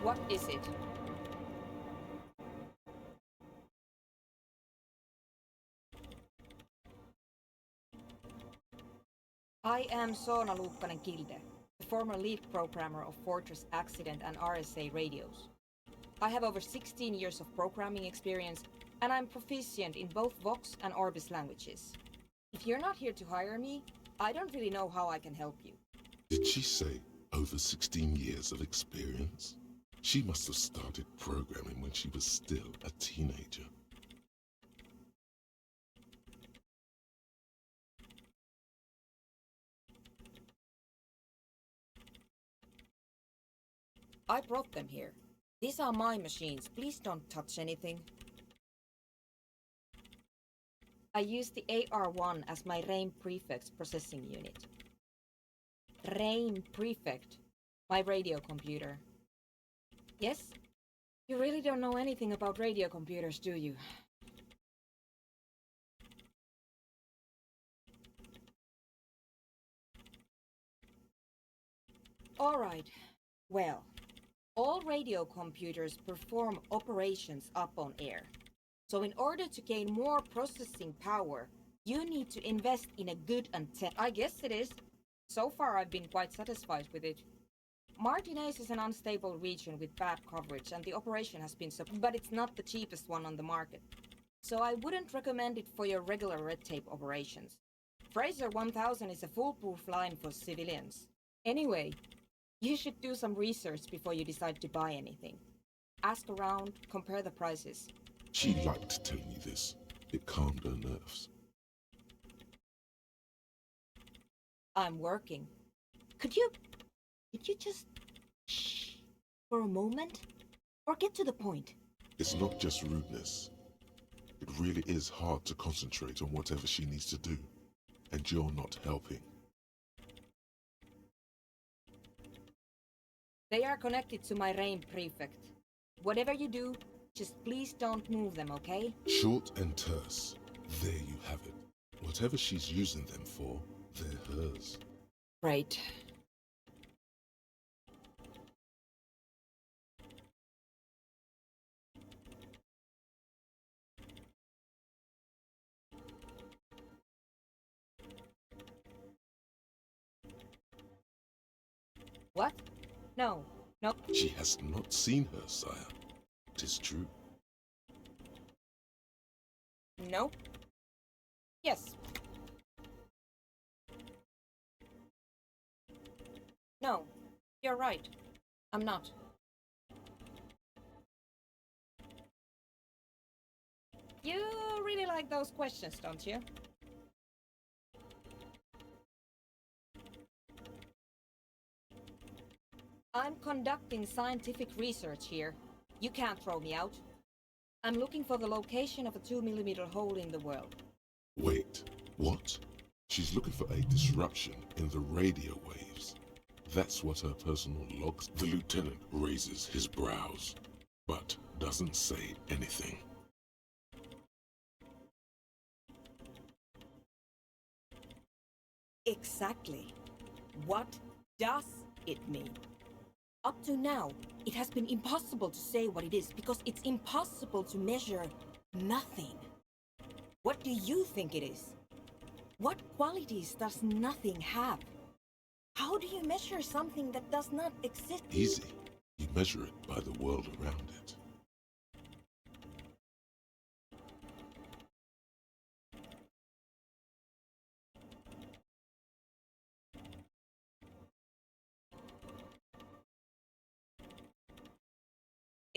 What is it? I am Soona Luukkanen-Kilde, the former lead programmer of Fortress Accident and RSA radios. I have over 16 years of programming experience, and I'm proficient in both Vox and Orbis languages. If you're not here to hire me, I don't really know how I can help you. Did she say over 16 years of experience? She must have started programming when she was still a teenager. I brought them here. These are my machines. Please don't touch anything. I use the AR1 as my RAIN prefix processing unit. RAIN prefect, my radio computer. Yes? You really don't know anything about radio computers, do you? All right. Well, all radio computers perform operations up on air. So in order to gain more processing power, you need to invest in a good antenna. I guess it is. So far I've been quite satisfied with it. Martinez is an unstable region with bad coverage and the operation has been but it's not the cheapest one on the market. So I wouldn't recommend it for your regular red tape operations. Fraser 1000 is a foolproof line for civilians. Anyway, you should do some research before you decide to buy anything. Ask around, compare the prices. She liked telling you this. It calmed her nerves. I'm working. Could you just shh for a moment? Or get to the point? It's not just rudeness. It really is hard to concentrate on whatever she needs to do. And you're not helping. They are connected to my RAIN prefect. Whatever you do, just please don't move them, okay? Short and terse. There you have it. Whatever she's using them for, they're hers. Right. What? No. No. She has not seen her, sire. It is true. Nope. Yes. No. You're right. I'm not. You really like those questions, don't you? I'm conducting scientific research here. You can't throw me out. I'm looking for the location of a 2mm hole in the world. Wait, what? She's looking for a disruption in the radio waves. That's what her personal logs. The lieutenant raises his brows, but doesn't say anything. Exactly. What does it mean? Up to now, it has been impossible to say what it is because it's impossible to measure nothing. What do you think it is? What qualities does nothing have? How do you measure something that does not exist? Easy. You measure it by the world around it.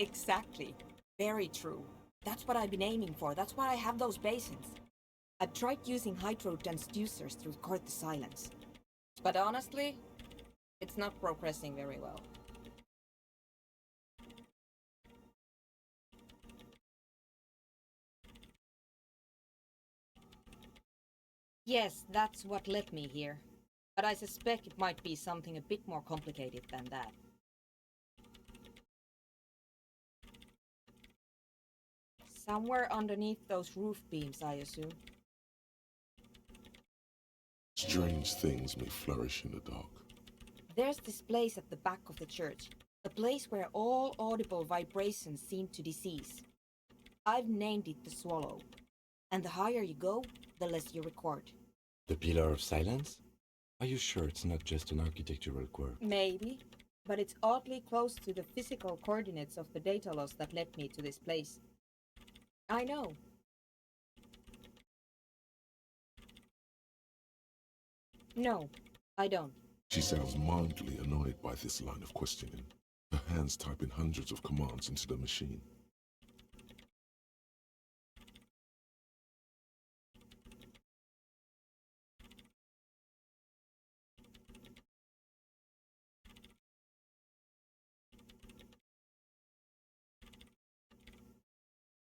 Exactly. Very true. That's what I've been aiming for. That's why I have those basins. I've tried using hydro transducers to record the silence. But honestly, it's not progressing very well. Yes, that's what led me here. But I suspect it might be something a bit more complicated than that. Somewhere underneath those roof beams, I assume. Strange things may flourish in the dark. There's this place at the back of the church. A place where all audible vibrations seem to decease. I've named it the Swallow. And the higher you go, the less you record. The Pillar of Silence? Are you sure it's not just an architectural quirk? Maybe, but it's oddly close to the physical coordinates of the data loss that led me to this place. I know. No, I don't. She sounds mildly annoyed by this line of questioning, her hands typing hundreds of commands into the machine.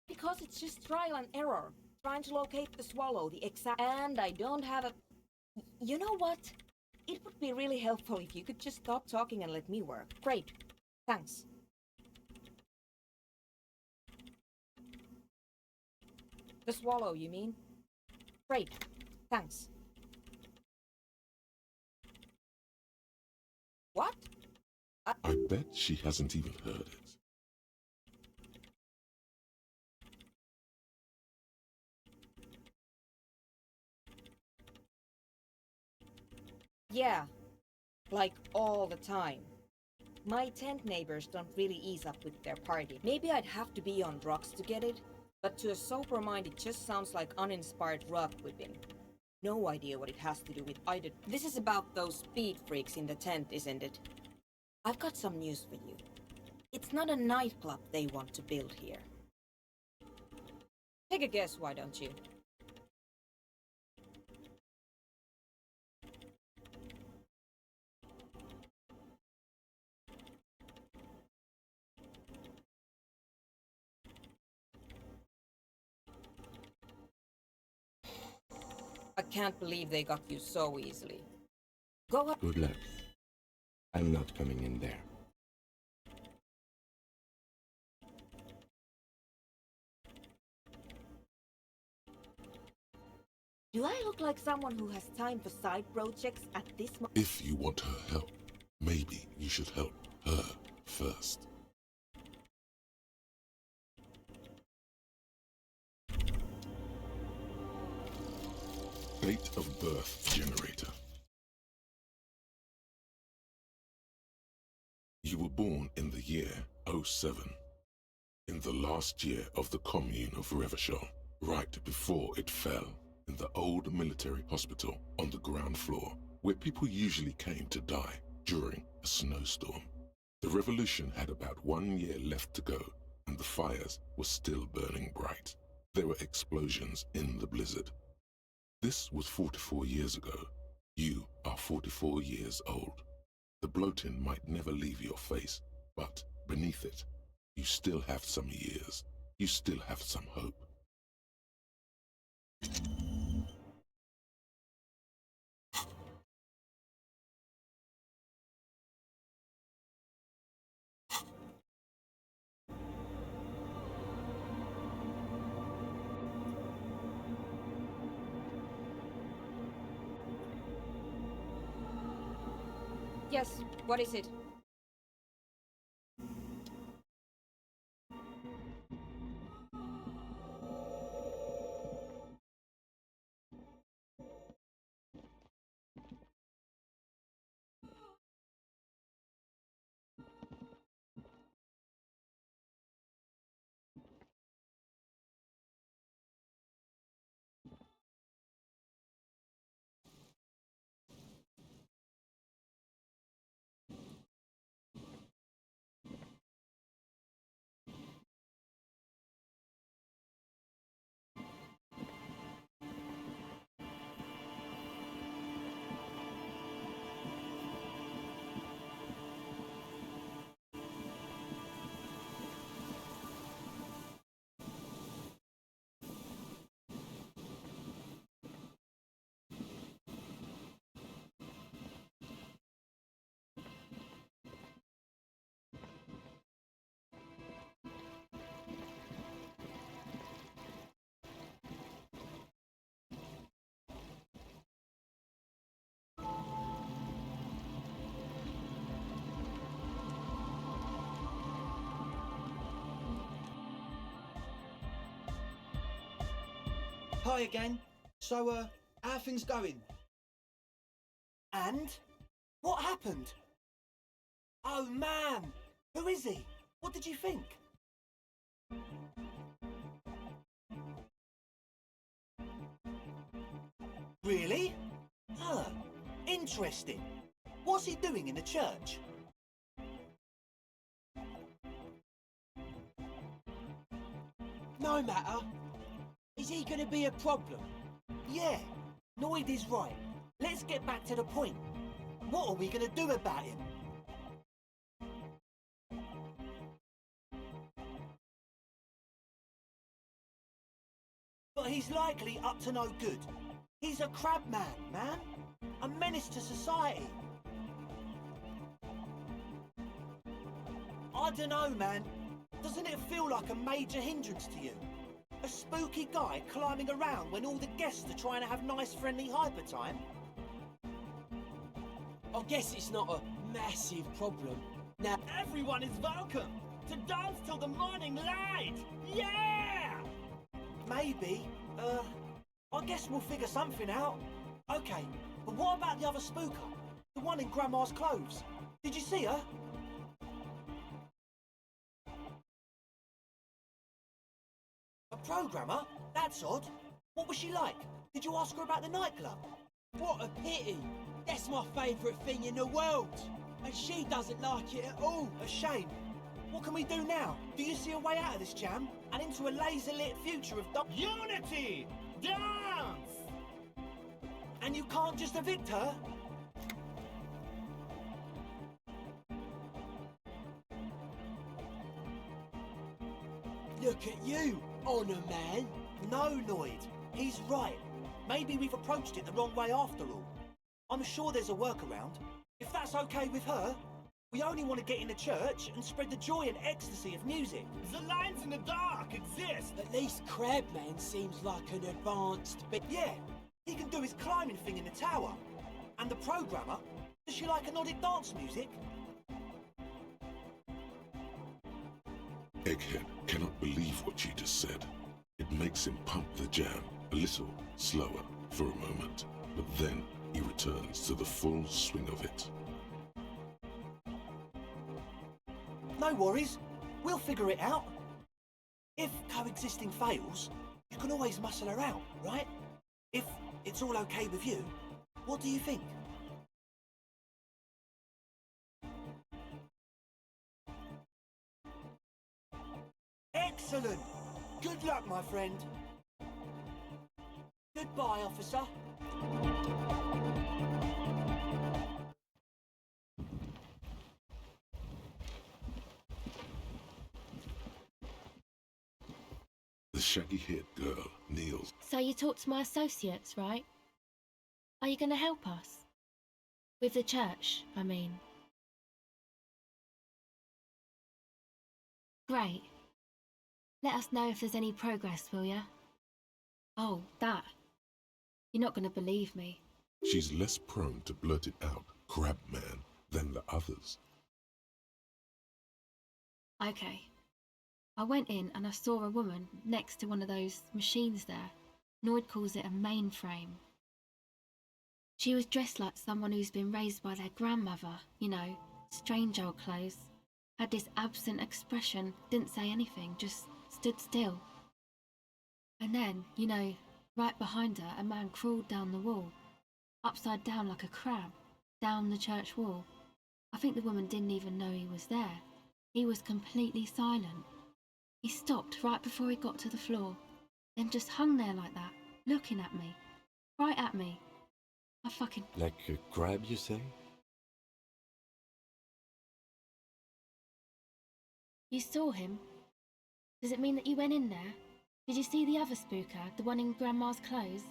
Because it's just trial and error. Trying to locate the Swallow, the exact... And I don't have a... You know what? It would be really helpful if you could just stop talking and let me work. Great. Thanks. The Swallow, you mean? Great. Thanks. What? I bet she hasn't even heard it. Yeah. Like all the time. My tent neighbors don't really ease up with their party. Maybe I'd have to be on drugs to get it, but to a sober mind it just sounds like uninspired rug whipping. No idea what it has to do with either. This is about those speed freaks in the tent, isn't it? I've got some news for you. It's not a nightclub they want to build here. Take a guess, why don't you? I can't believe they got you so easily. Go up. Good luck. I'm not coming in there. Do I look like someone who has time for side projects at this moment? If you want her help, maybe you should help her first. Date of birth generator. You were born in the year 07, in the last year of the commune of Revachol, right before it fell, in the old military hospital on the ground floor, where people usually came to die during a snowstorm. The revolution had about 1 year left to go, and the fires were still burning bright. There were explosions in the blizzard. This was 44 years ago. You are 44 years old. The bloating might never leave your face, but beneath it, you still have some years. You still have some hope. Yes, what is it? Hi again. So, how are things going? And? What happened? Oh man! Who is he? What did you think? Really? Huh. Interesting. What's he doing in the church? No matter. Is he gonna be a problem? Yeah, Noid is right. Let's get back to the point. What are we gonna do about him? But he's likely up to no good. He's a crab man. A menace to society. I dunno, man. Doesn't it feel like a major hindrance to you? A spooky guy climbing around when all the guests are trying to have nice friendly hyper time? I guess it's not a massive problem. Now Everyone is welcome to dance till the morning light! Yeah! Maybe. I guess we'll figure something out. Okay, but what about the other spooker? The one in Grandma's clothes? Did you see her? A programmer? That's odd. What was she like? Did you ask her about the nightclub? what a pity. That's my favourite thing in the world. And she doesn't like it at all. A shame. What can we do now? Do you see a way out of this jam? And into a laser-lit future of unity! Dance! And you can't just evict her? Look at you, Honour Man. No, Noid. He's right. Maybe we've approached it the wrong way after all. I'm sure there's a workaround. If that's okay with her, we only want to get in the church and spread the joy and ecstasy of music. The lines in the dark exist! At least Crabman seems like an advanced bit. Yeah, he can do his climbing thing in the tower. And the programmer, does she like anodic dance music? Egghead cannot believe what she just said. It makes him pump the jam a little slower for a moment, but then he returns to the full swing of it. No worries, we'll figure it out. If coexisting fails, you can always muscle her out, right? If it's all okay with you, what do you think? Excellent! Good luck, my friend. Goodbye, officer. The shaggy-haired girl kneels. So you talked to my associates, right? Are you going to help us? With the church, I mean. Great. Let us know if there's any progress, will ya? Oh, that. You're not going to believe me. She's less prone to blurt it out, Crabman, than the others. Okay. I went in and I saw a woman next to one of those machines there. Noid calls it a mainframe. She was dressed like someone who's been raised by their grandmother, you know, strange old clothes. Had this absent expression, didn't say anything, just stood still. And then, you know, right behind her, a man crawled down the wall, upside down like a crab, down the church wall. I think the woman didn't even know he was there. He was completely silent. He stopped right before he got to the floor, then just hung there like that, looking at me. Right at me. I fucking... Like a crab, you say? You saw him? Does it mean that you went in there? Did you see the other spooker, the one in Grandma's clothes?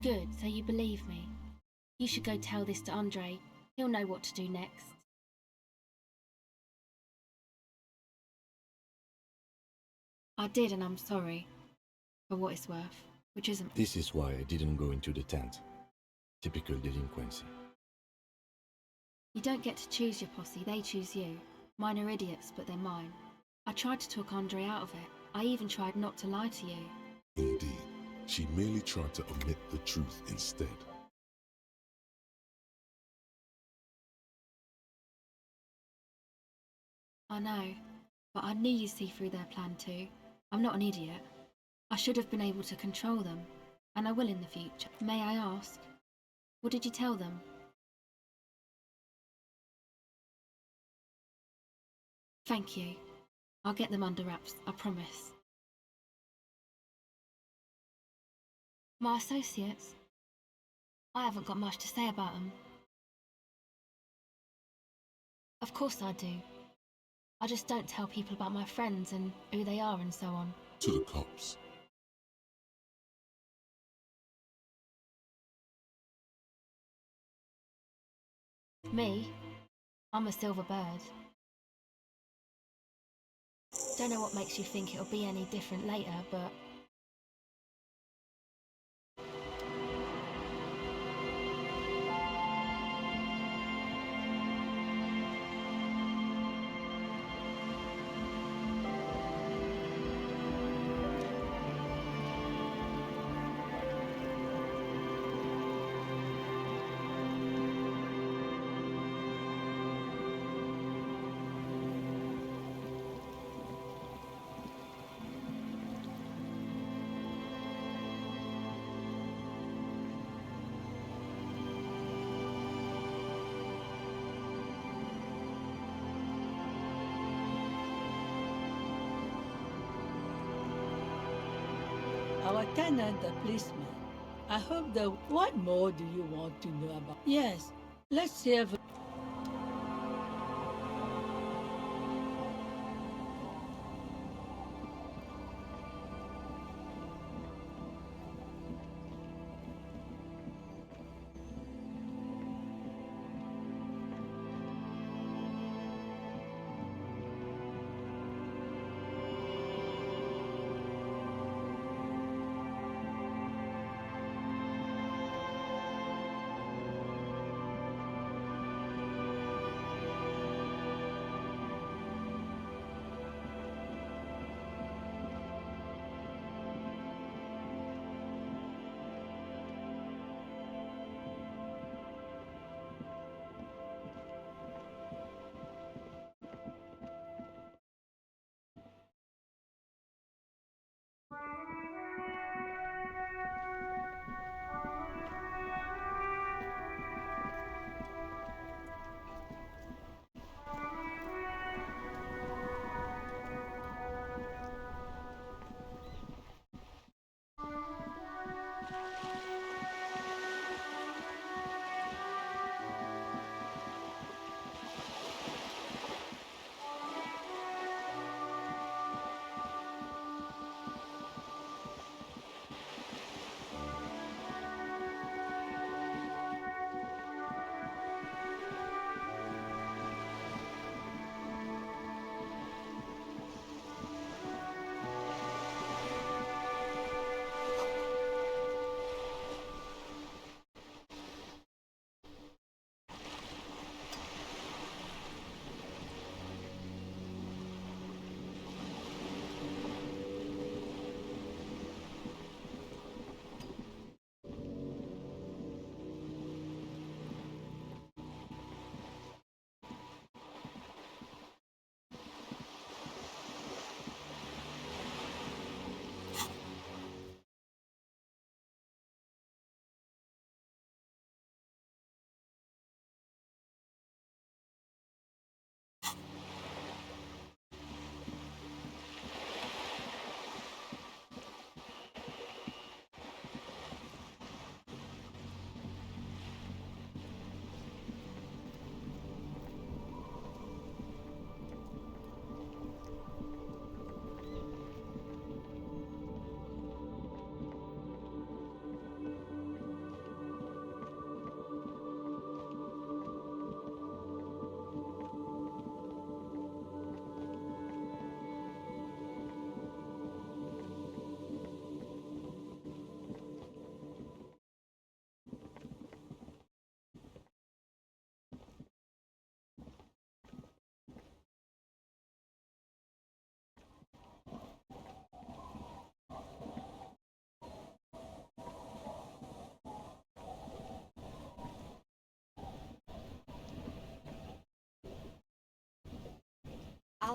Good, so you believe me. You should go tell this to Andre. He'll know what to do next. I did, and I'm sorry. For what it's worth. Which isn't... This is why I didn't go into the tent. Typical delinquency. You don't get to choose your posse, they choose you. Mine are idiots, but they're mine. I tried to talk Andre out of it. I even tried not to lie to you. Indeed, she merely tried to omit the truth instead. I know, but I knew you'd see through their plan too. I'm not an idiot. I should have been able to control them, and I will in the future. May I ask, what did you tell them? Thank you. I'll get them under wraps, I promise. My associates? I haven't got much to say about them. Of course I do. I just don't tell people about my friends and who they are and so on. To the cops. Me? I'm a silver bird. Don't know what makes you think it'll be any different later, but... Our tenant, the policeman. I hope the... What more do you want to know about? Yes, let's hear...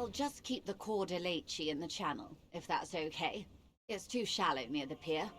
I'll just keep the corda lacey in the channel, if that's okay. It's too shallow near the pier.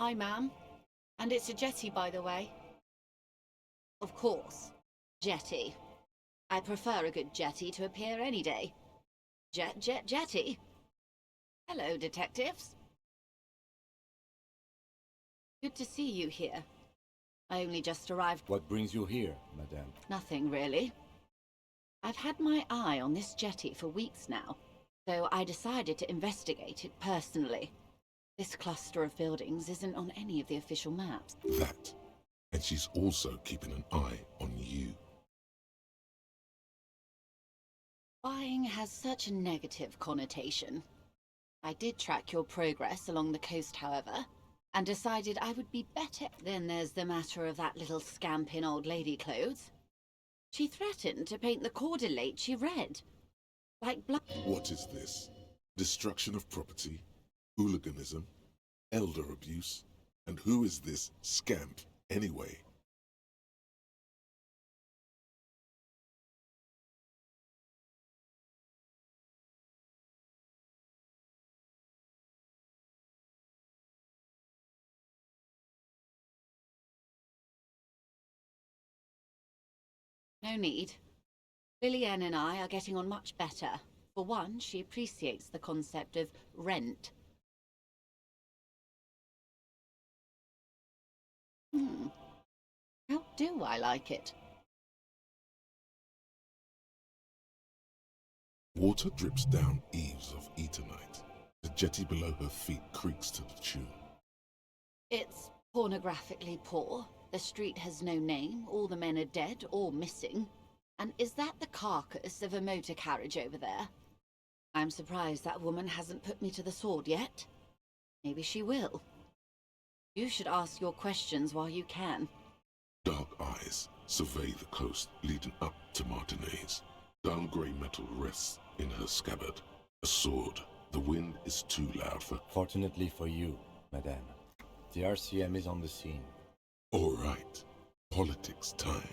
Hi, ma'am. And it's a jetty, by the way. Of course. Jetty. I prefer a good jetty to a pier any day. Jetty? Hello, detectives. Good to see you here. I only just arrived. What brings you here, madame? Nothing, really. I've had my eye on this jetty for weeks now, so I decided to investigate it personally. This cluster of buildings isn't on any of the official maps. That. And she's also keeping an eye on you. Spying has such a negative connotation. I did track your progress along the coast, however, and decided I would be better. Then there's the matter of that little scamp in old lady clothes. She threatened to paint the cordelate she read. Like blood. What is this? Destruction of property? Hooliganism? Elder abuse? And who is this scamp, anyway? No need. Lillian and I are getting on much better. For one, she appreciates the concept of rent. How do I like it? Water drips down eaves of Eternite. The jetty below her feet creaks to the tune. It's pornographically poor. The street has no name, all the men are dead or missing. And is that the carcass of a motor carriage over there? I'm surprised that woman hasn't put me to the sword yet. Maybe she will. You should ask your questions while you can. Dark eyes survey the coast leading up to Martinez. Dull grey metal rests in her scabbard. A sword. The wind is too loud for... Fortunately for you, madame, the RCM is on the scene. All right. Politics time.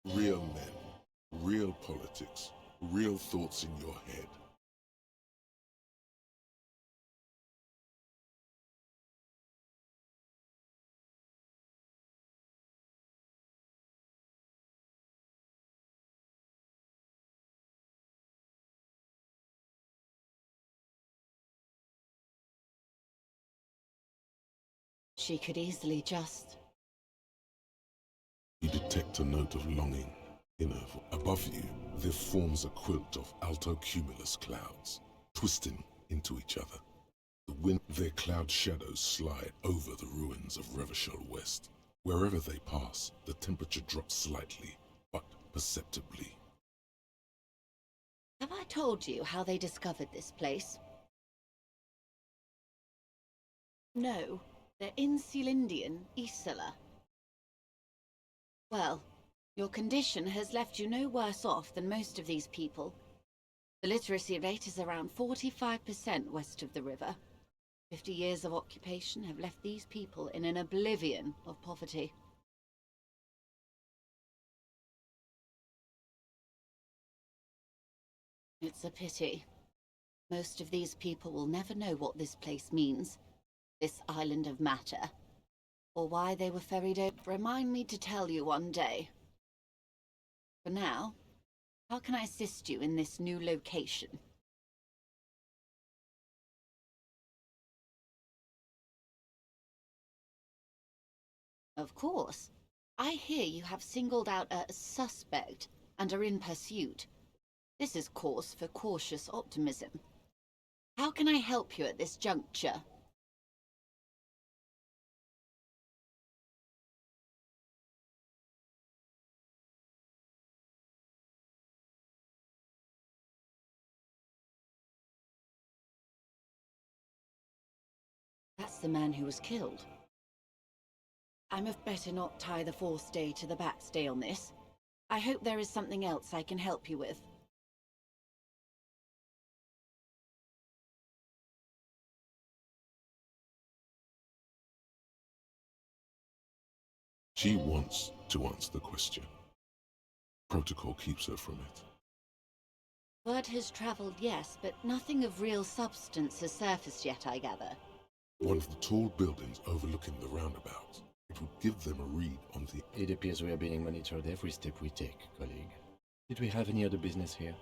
Real men. Real politics. Real thoughts in your head. She could easily just... You detect a note of longing in her. Above you, there forms a quilt of altocumulus clouds, twisting into each other. The wind, their cloud shadows slide over the ruins of Revachol West. Wherever they pass, the temperature drops slightly, but perceptibly. Have I told you how they discovered this place? No, they're in Celindian, Isola. Well, your condition has left you no worse off than most of these people. The literacy rate is around 45% west of the river. 50 years of occupation have left these people in an oblivion of poverty. It's a pity. Most of these people will never know what this place means, this island of matter, or why they were ferried over. Remind me to tell you one day. For now, how can I assist you in this new location? Of course. I hear you have singled out a suspect and are in pursuit. This is cause for cautious optimism. How can I help you at this juncture? That's the man who was killed. I'm better not tie the fourth day to the backstay on this. I hope there is something else I can help you with. She wants to answer the question. Protocol keeps her from it. Word has traveled, yes, but nothing of real substance has surfaced yet, I gather. One of the tall buildings overlooking the roundabout. It would give them a read on the... It appears we are being monitored every step we take, colleague. Did we have any other business here?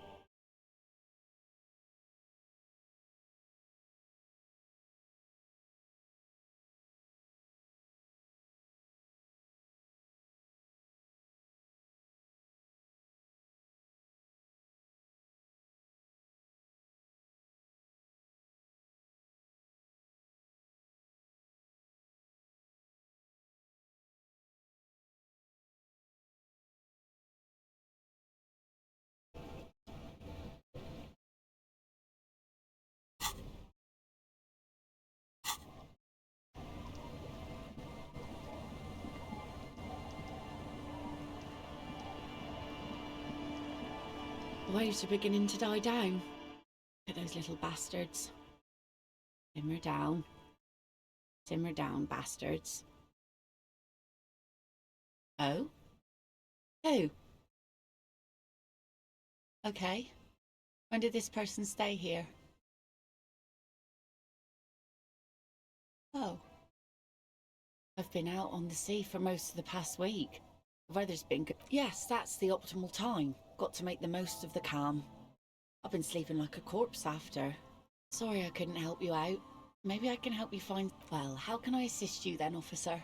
The waves are beginning to die down. Look at those little bastards. Simmer down. Simmer down, bastards. Oh? Who? Okay. When did this person stay here? Oh. I've been out on the sea for most of the past week. The weather's been good. Yes, that's the optimal time. Got to make the most of the calm. I've been sleeping like a corpse after. Sorry I couldn't help you out. Maybe I can help you find... Well, how can I assist you then, officer?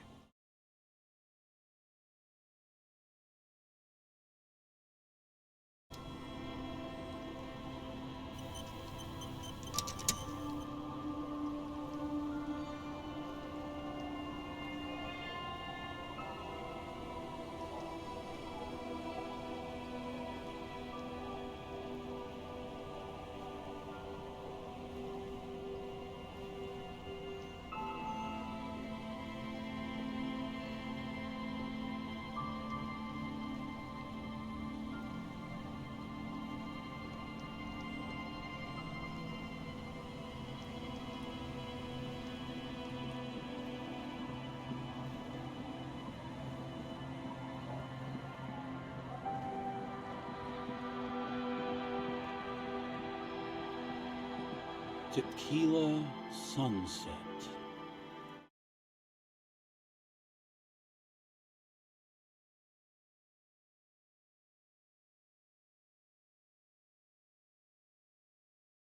Tequila Sunset.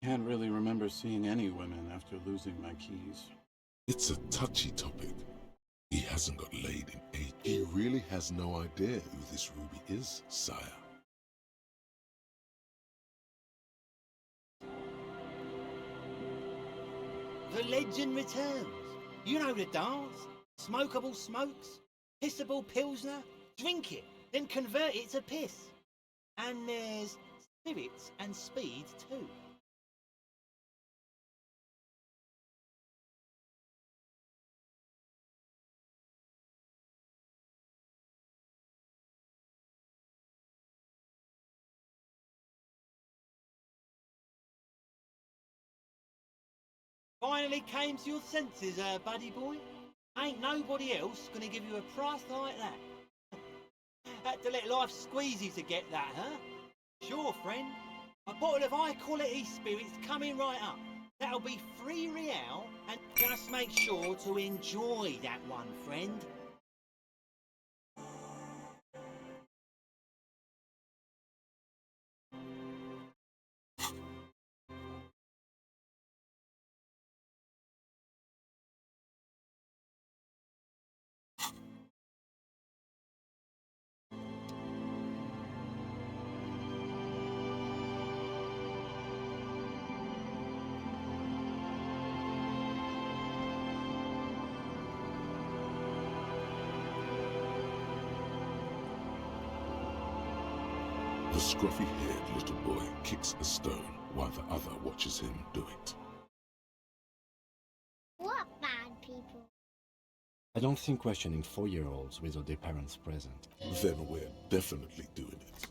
Can't really remember seeing any women after losing my keys. It's a touchy topic. He hasn't got laid in 8. He really has no idea who this Ruby is, sire. The legend returns. You know the dance. Smokable smokes, pissable pilsner. Drink it, then convert it to piss. And there's spirits and speed too. Finally came to your senses, buddy boy. Ain't nobody else gonna give you a price like that. Had to let life squeeze you to get that, huh? Sure, friend. A bottle of high-quality spirits coming right up. That'll be 3 real, and just make sure to enjoy that one, friend. The scruffy-haired little boy kicks a stone while the other watches him do it. What bad people? I don't think questioning 4-year-olds without their parents present. Then we're definitely doing it.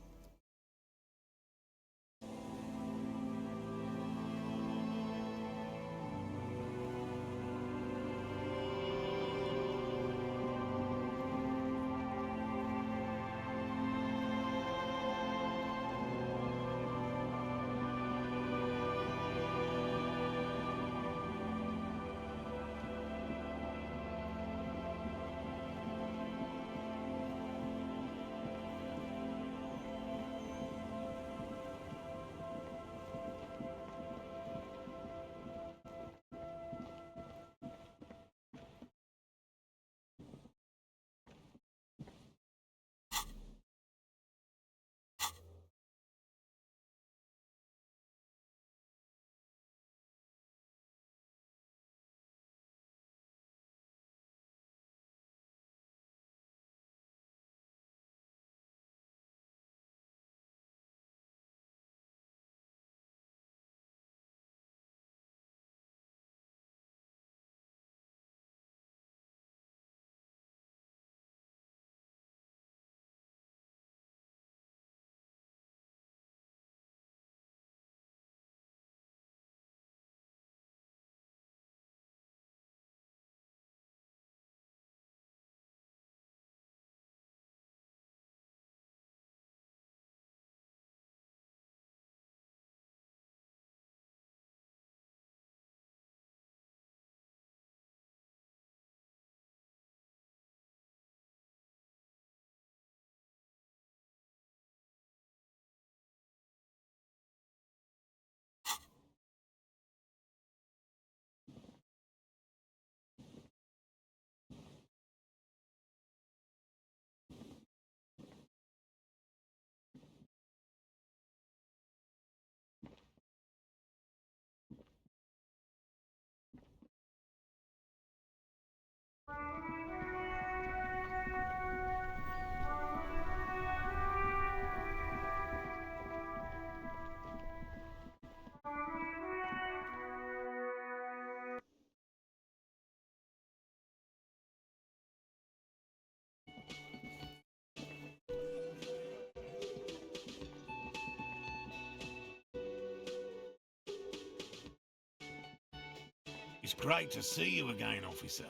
It's great to see you again, officer.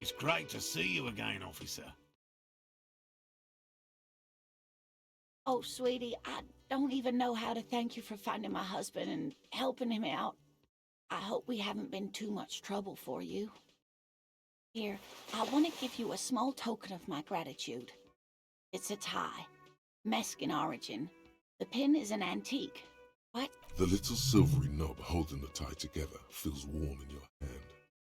It's great to see you again, officer. Oh, sweetie, I don't even know how to thank you for finding my husband and helping him out. I hope we haven't been too much trouble for you. Here, I want to give you a small token of my gratitude. It's a tie, Mexican origin. The pin is an antique. What? The little silvery knob holding the tie together feels warm in your hand.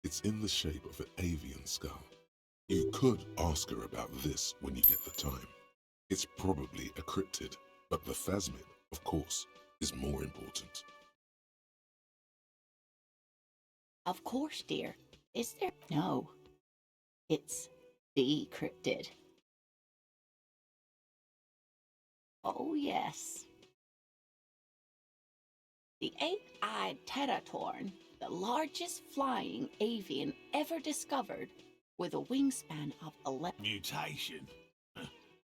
It's in the shape of an avian skull. You could ask her about this when you get the time. It's probably a cryptid, but the phasmid, of course, is more important. Of course, dear. Is there? No. It's the cryptid. Oh, yes. The 8-eyed teratorn, the largest flying avian ever discovered, with a wingspan of 11... Mutation.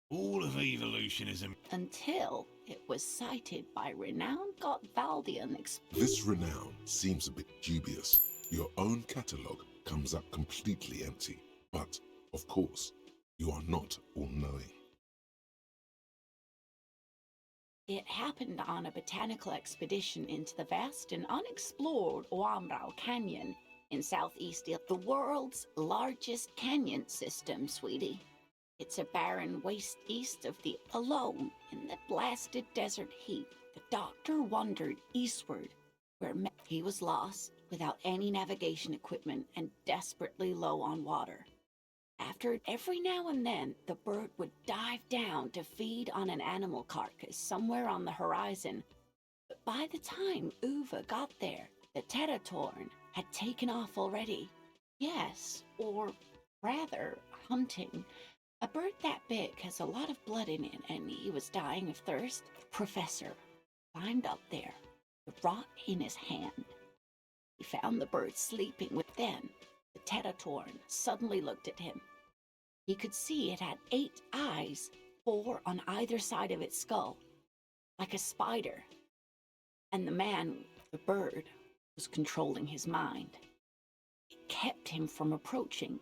All of evolution is until it was cited by renowned Gotvaldian This renown seems a bit dubious. Your own catalogue comes up completely empty. But, of course, you are not all-knowing. It happened on a botanical expedition into the vast and unexplored Oamrao Canyon in southeast the world's largest canyon system, sweetie. It's a barren waste east of the alone in the blasted desert heat. The doctor wandered eastward where he was lost without any navigation equipment and desperately low on water. After every now and then, the bird would dive down to feed on an animal carcass somewhere on the horizon. But by the time Uva got there, the Teratorn had taken off already. Yes, or rather, hunting. A bird that big has a lot of blood in it, and he was dying of thirst. The professor climbed up there, the rock in his hand. He found the bird sleeping with them. The Teratorn suddenly looked at him. He could see it had 8 eyes, 4 on either side of its skull, like a spider. And the man, the bird, was controlling his mind. It kept him from approaching.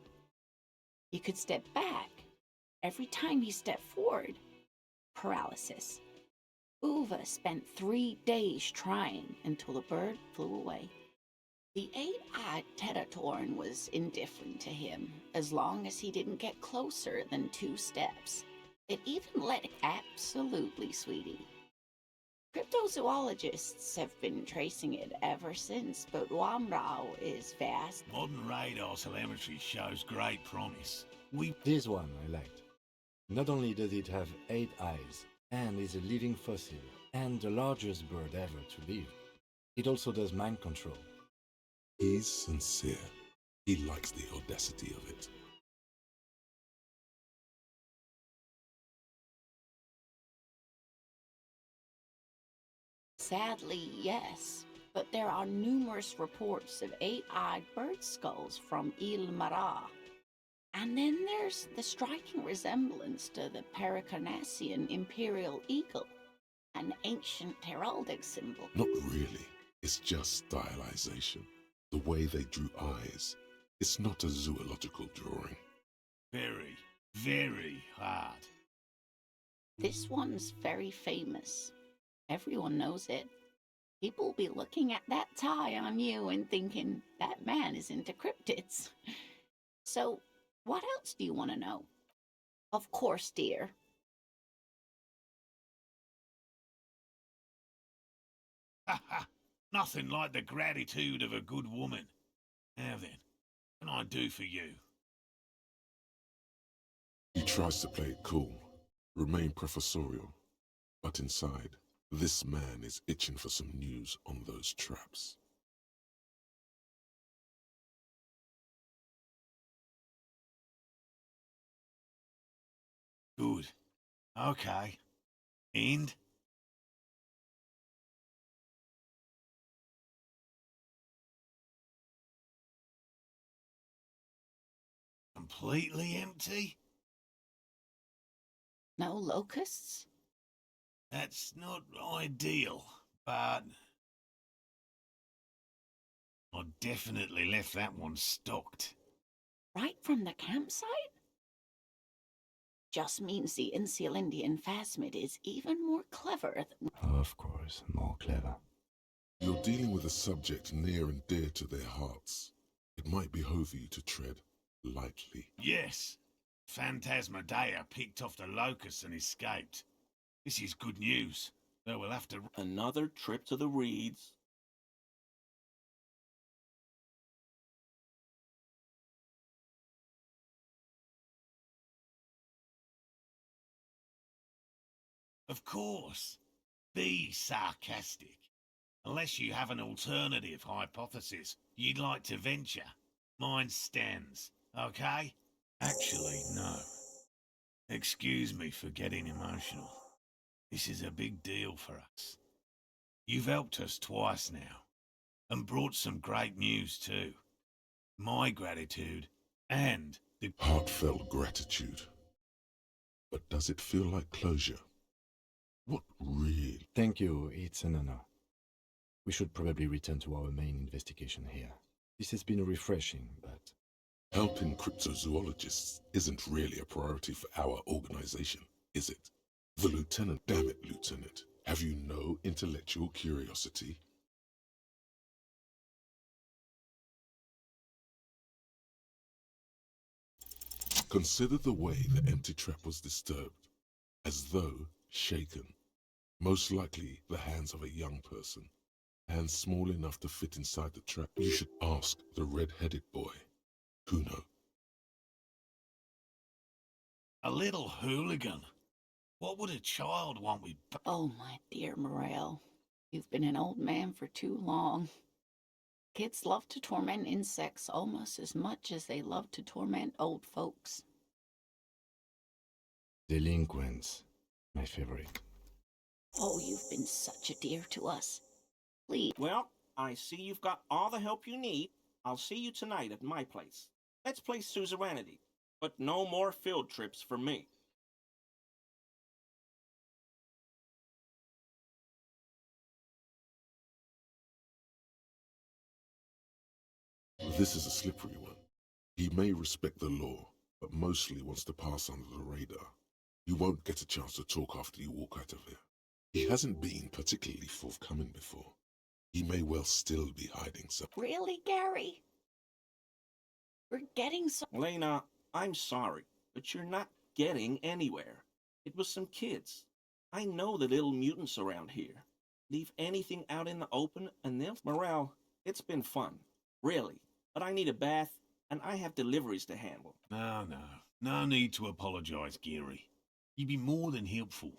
He could step back. Every time he stepped forward, paralysis. Uva spent 3 days trying until the bird flew away. The 8-eyed Teratorn was indifferent to him, as long as he didn't get closer than 2 steps. It even let absolutely, sweetie. Cryptozoologists have been tracing it ever since, but Wamrao is vast. Modern radar telemetry shows great promise. This one I liked. Not only does it have 8 eyes, and is a living fossil, and the largest bird ever to live, it also does mind control. He's sincere. He likes the audacity of it. Sadly, yes, but there are numerous reports of 8-eyed bird skulls from Il Mara. And then there's the striking resemblance to the Pericarnassian imperial eagle, an ancient heraldic symbol. Not really. It's just stylization. The way they drew eyes. It's not a zoological drawing. Very, very hard. This one's very famous. Everyone knows it. People will be looking at that tie on you and thinking, that man is into cryptids. So, what else do you want to know? Of course, dear. Ha ha! Nothing like the gratitude of a good woman. Now then, what can I do for you? He tries to play it cool, remain professorial, but inside, this man is itching for some news on those traps. Good. Okay. And? Completely empty? No locusts? That's not ideal, but I definitely left that one stocked. Right from the campsite? Just means the Insulindian phasmid is even more clever than... Of course, more clever. You're dealing with a subject near and dear to their hearts. It might behove you to tread lightly. Yes. Phantasmadeia picked off the locusts and escaped. This is good news, though we'll have to... Another trip to the reeds. Of course. Be sarcastic. Unless you have an alternative hypothesis you'd like to venture. Mine stands, okay? Actually, no. Excuse me for getting emotional. This is a big deal for us. You've helped us twice now, and brought some great news too. My gratitude, and the... Heartfelt gratitude. But does it feel like closure? What really? Thank you, it's an honor. We should probably return to our main investigation here. This has been refreshing, but... Helping cryptozoologists isn't really a priority for our organization, is it? The lieutenant, damn it, Lieutenant. Have you no intellectual curiosity? Consider the way the empty trap was disturbed, as though shaken. Most likely the hands of a young person, hands small enough to fit inside the trap. You should ask the red-headed boy, Kuno. A little hooligan? What would a child want with... Oh, my dear Morel, you've been an old man for too long. Kids love to torment insects almost as much as they love to torment old folks. Delinquents, my favorite. Oh, you've been such a dear to us. Please. Well, I see you've got all the help you need. I'll see you tonight at my place. Let's play suzerainty, but no more field trips for me. This is a slippery one. He may respect the law, but mostly wants to pass under the radar. You won't get a chance to talk after you walk out of here. He hasn't been particularly forthcoming before. He may well still be hiding something. Really, Gary? We're getting so... Lena, I'm sorry, but you're not getting anywhere. It was some kids. I know the little mutants around here. Leave anything out in the open and they'll... Morel, it's been fun. Really. But I need a bath, and I have deliveries to handle. No need to apologise, Geary. You'd be more than helpful.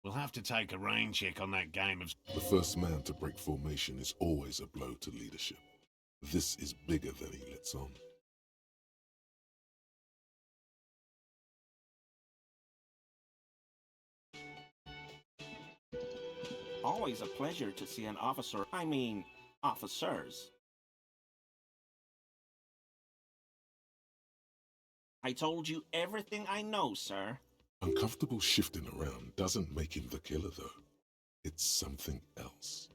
We'll have to take a rain check on that game of... The first man to break formation is always a blow to leadership. This is bigger than he lets on. Always a pleasure to see an officer. I mean, officers. I told you everything I know, sir. Uncomfortable shifting around doesn't make him the killer, though. It's something else.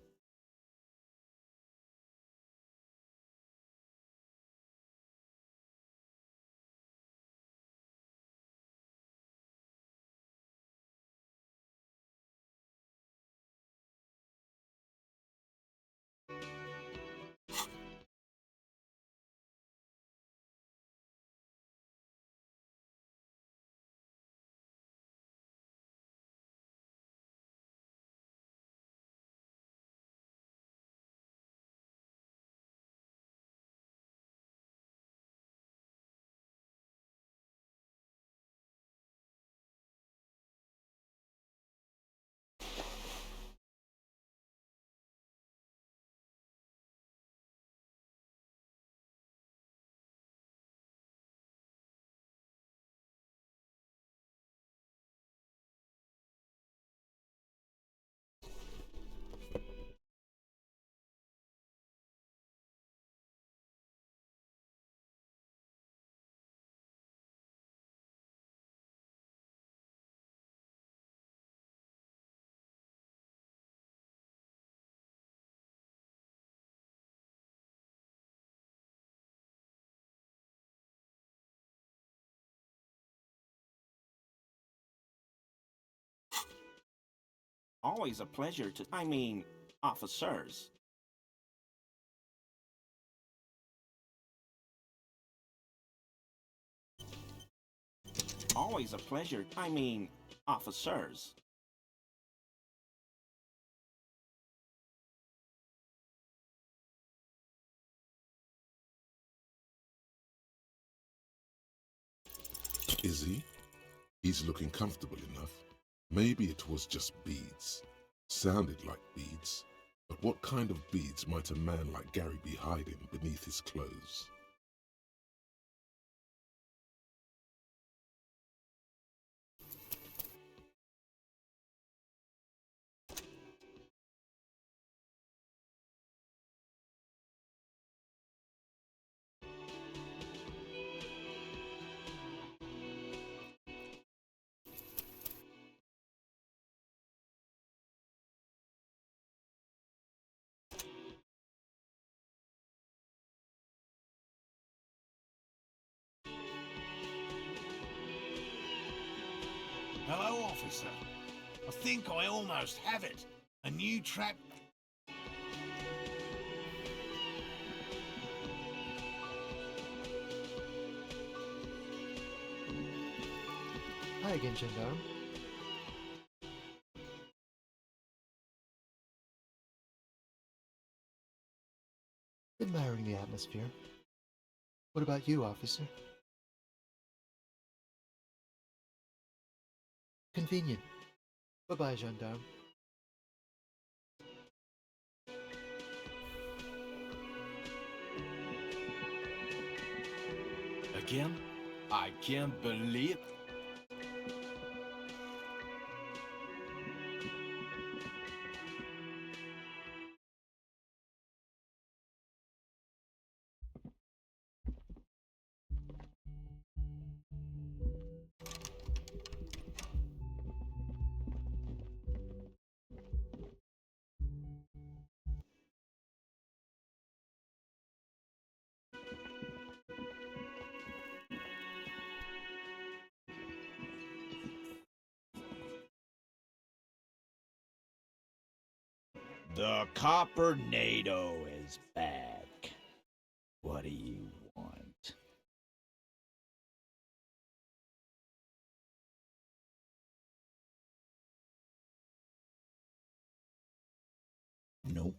Always a pleasure to... I mean, officers. Always a pleasure. I mean, officers. Is he? He's looking comfortable enough. Maybe it was just beads. Sounded like beads. But what kind of beads might a man like Gary be hiding beneath his clothes? Hello, officer. I think I almost have it. A new trap. Hi again, Gendarme. Admiring the atmosphere. What about you, officer? Convenient. Bye-bye, Gendarme. Again? I can't believe... The Copper NATO is back. What do you want? Nope.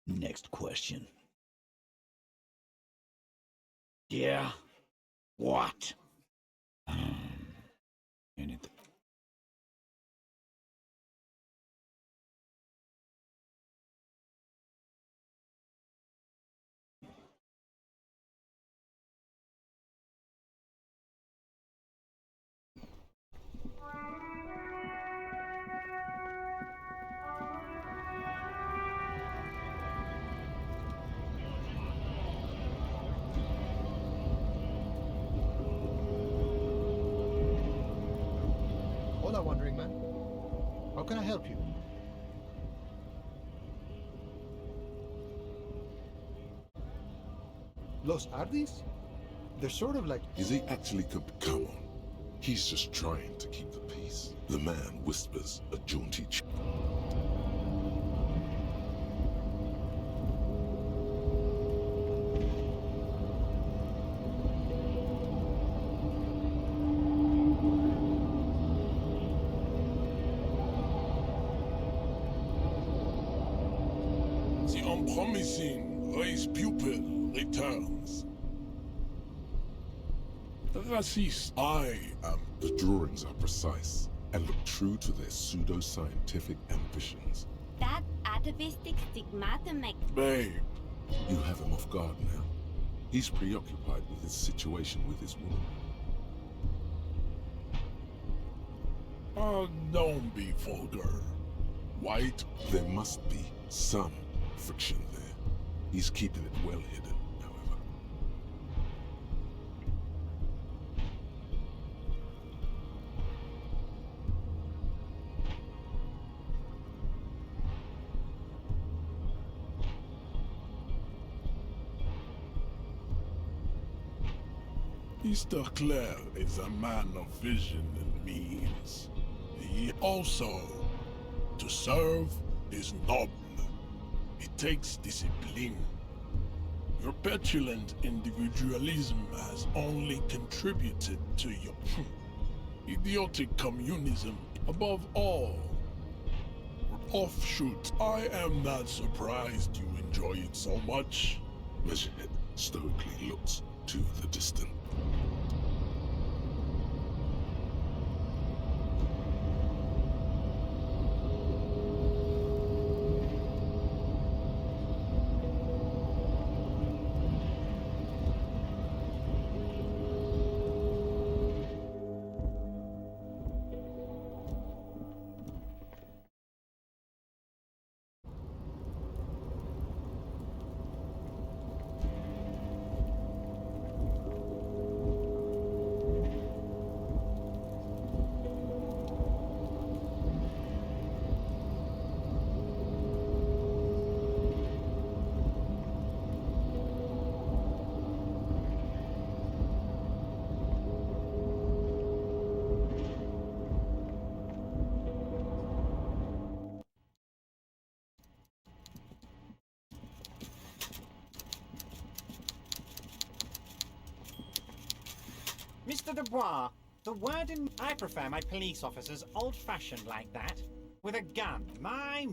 Next question. Yeah? What? Anything. Hola, Wandering Man. How can I help you? Los Ardis? They're sort of like... Is he actually come on. He's just trying to keep the peace. The man whispers a jaunty The unpromising race pupil returns. Racist. I am. The drawings are precise and look true to their pseudo-scientific ambitions. That atavistic stigmata makes... Babe, you have him off guard now. He's preoccupied with his situation with his woman. Oh, don't be vulgar. White, there must be some friction there. He's keeping it well hidden, however. Mr. Clare is a man of vision and means. He also, to serve, is noble. It takes discipline. Your petulant individualism has only contributed to your idiotic communism. Above all, offshoot. I am not surprised you enjoy it so much. Measurehead stoically looks to the distant. Mr. Dubois, the word in... I prefer my police officers old-fashioned like that. With a gun. My.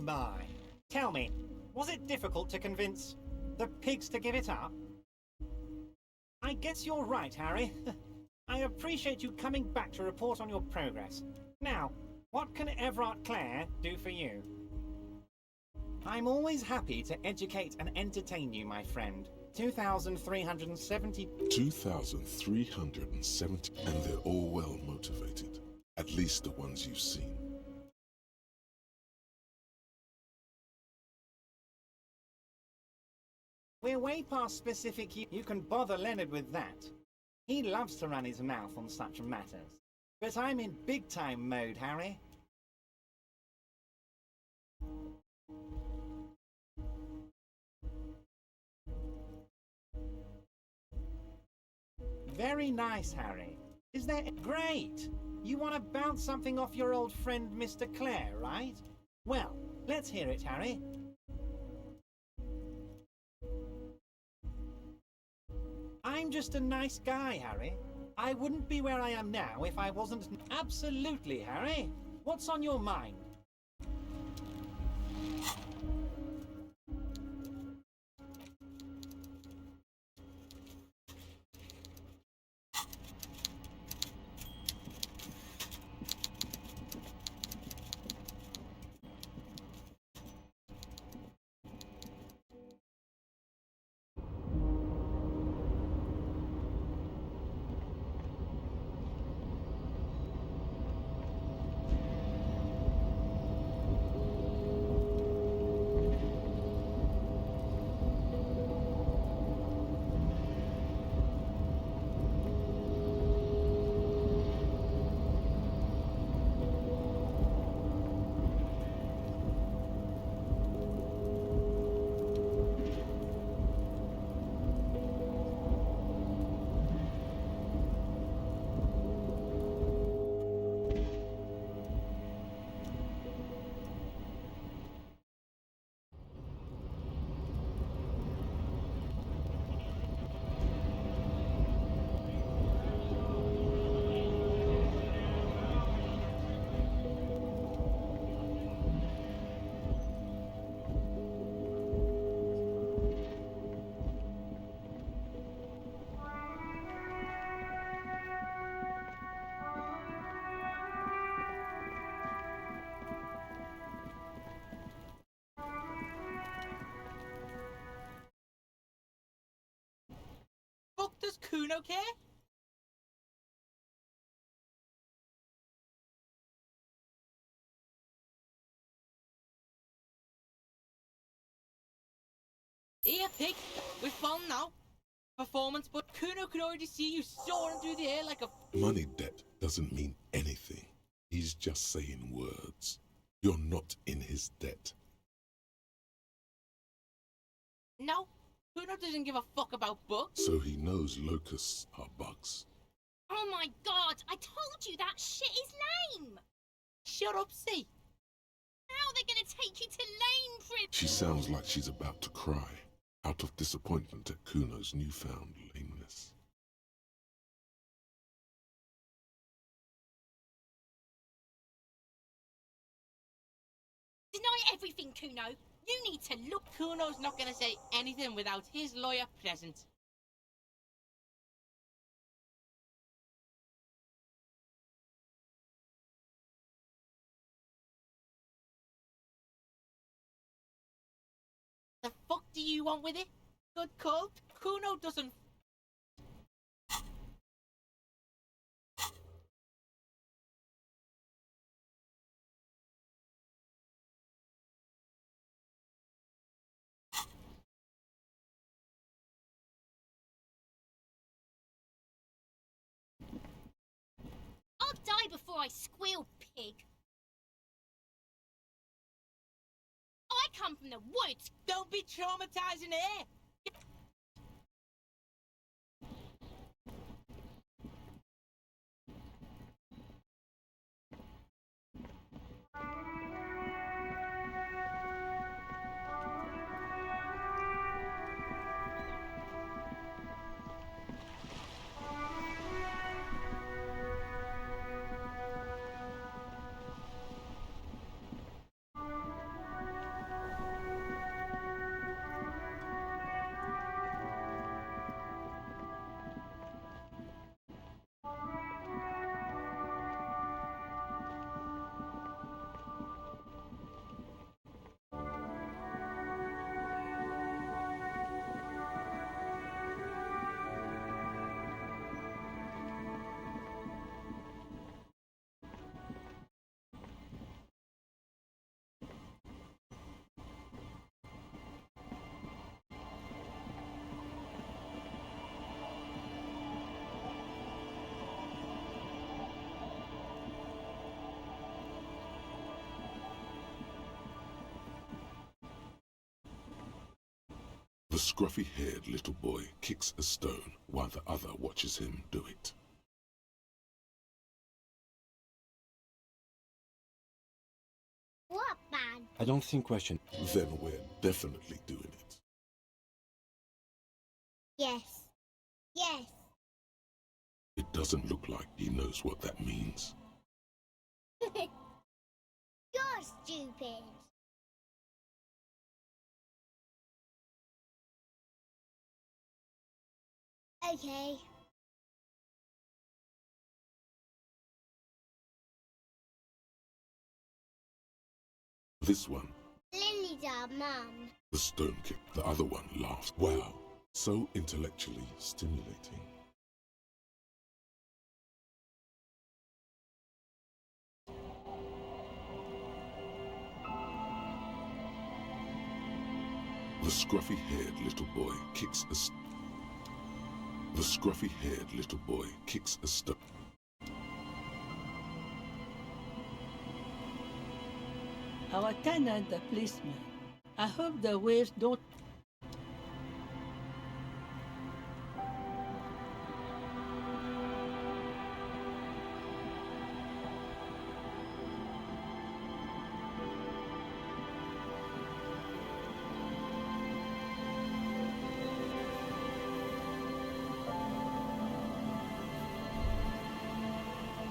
Tell me, was it difficult to convince the pigs to give it up? I guess you're right, Harry. I appreciate you coming back to report on your progress. Now, what can Everard Clare do for you? I'm always happy to educate and entertain you, my friend. 2,370... 2,370, and they're all well motivated. At least the ones you've seen. We're way past specific. You can bother Leonard with that. He loves to run his mouth on such matters. But I'm in big-time mode, Harry. Very nice, Harry. Is that great? You want to bounce something off your old friend, Mr. Clare, right? Well, let's hear it, Harry. I'm just a nice guy, Harry. I wouldn't be where I am now if I wasn't... Absolutely, Harry. What's on your mind? Fuck does Kuno care? Here, pig. We're falling now. Performance, but Kuno could already see you soaring through the air like a... Money debt doesn't mean anything. He's just saying words. You're not in his debt. No, Kuno doesn't give a fuck about books. So he knows locusts are bugs. Oh my god, I told you that shit is lame! Shut up, see. How are they gonna take you to lame prison? She sounds like she's about to cry, out of disappointment at Kuno's newfound lameness. Deny everything, Kuno. You need to look. Kuno's not gonna say anything without his lawyer present. The fuck do you want with it? Good call. Kuno doesn't... I'll die before I squeal, pig. I come from the woods. Don't be traumatizing here. The scruffy-haired little boy kicks a stone while the other watches him do it. What bad? I don't think question. Then we're definitely doing it. Yes. Yes. It doesn't look like he knows what that means. You're stupid. Okay. This one, Lily's our mum. the stone kick, the other one laughs. Wow, so intellectually stimulating. The scruffy-haired little boy kicks a The scruffy-haired little boy kicks a stone. Our tenant, the policeman. I hope the waves don't.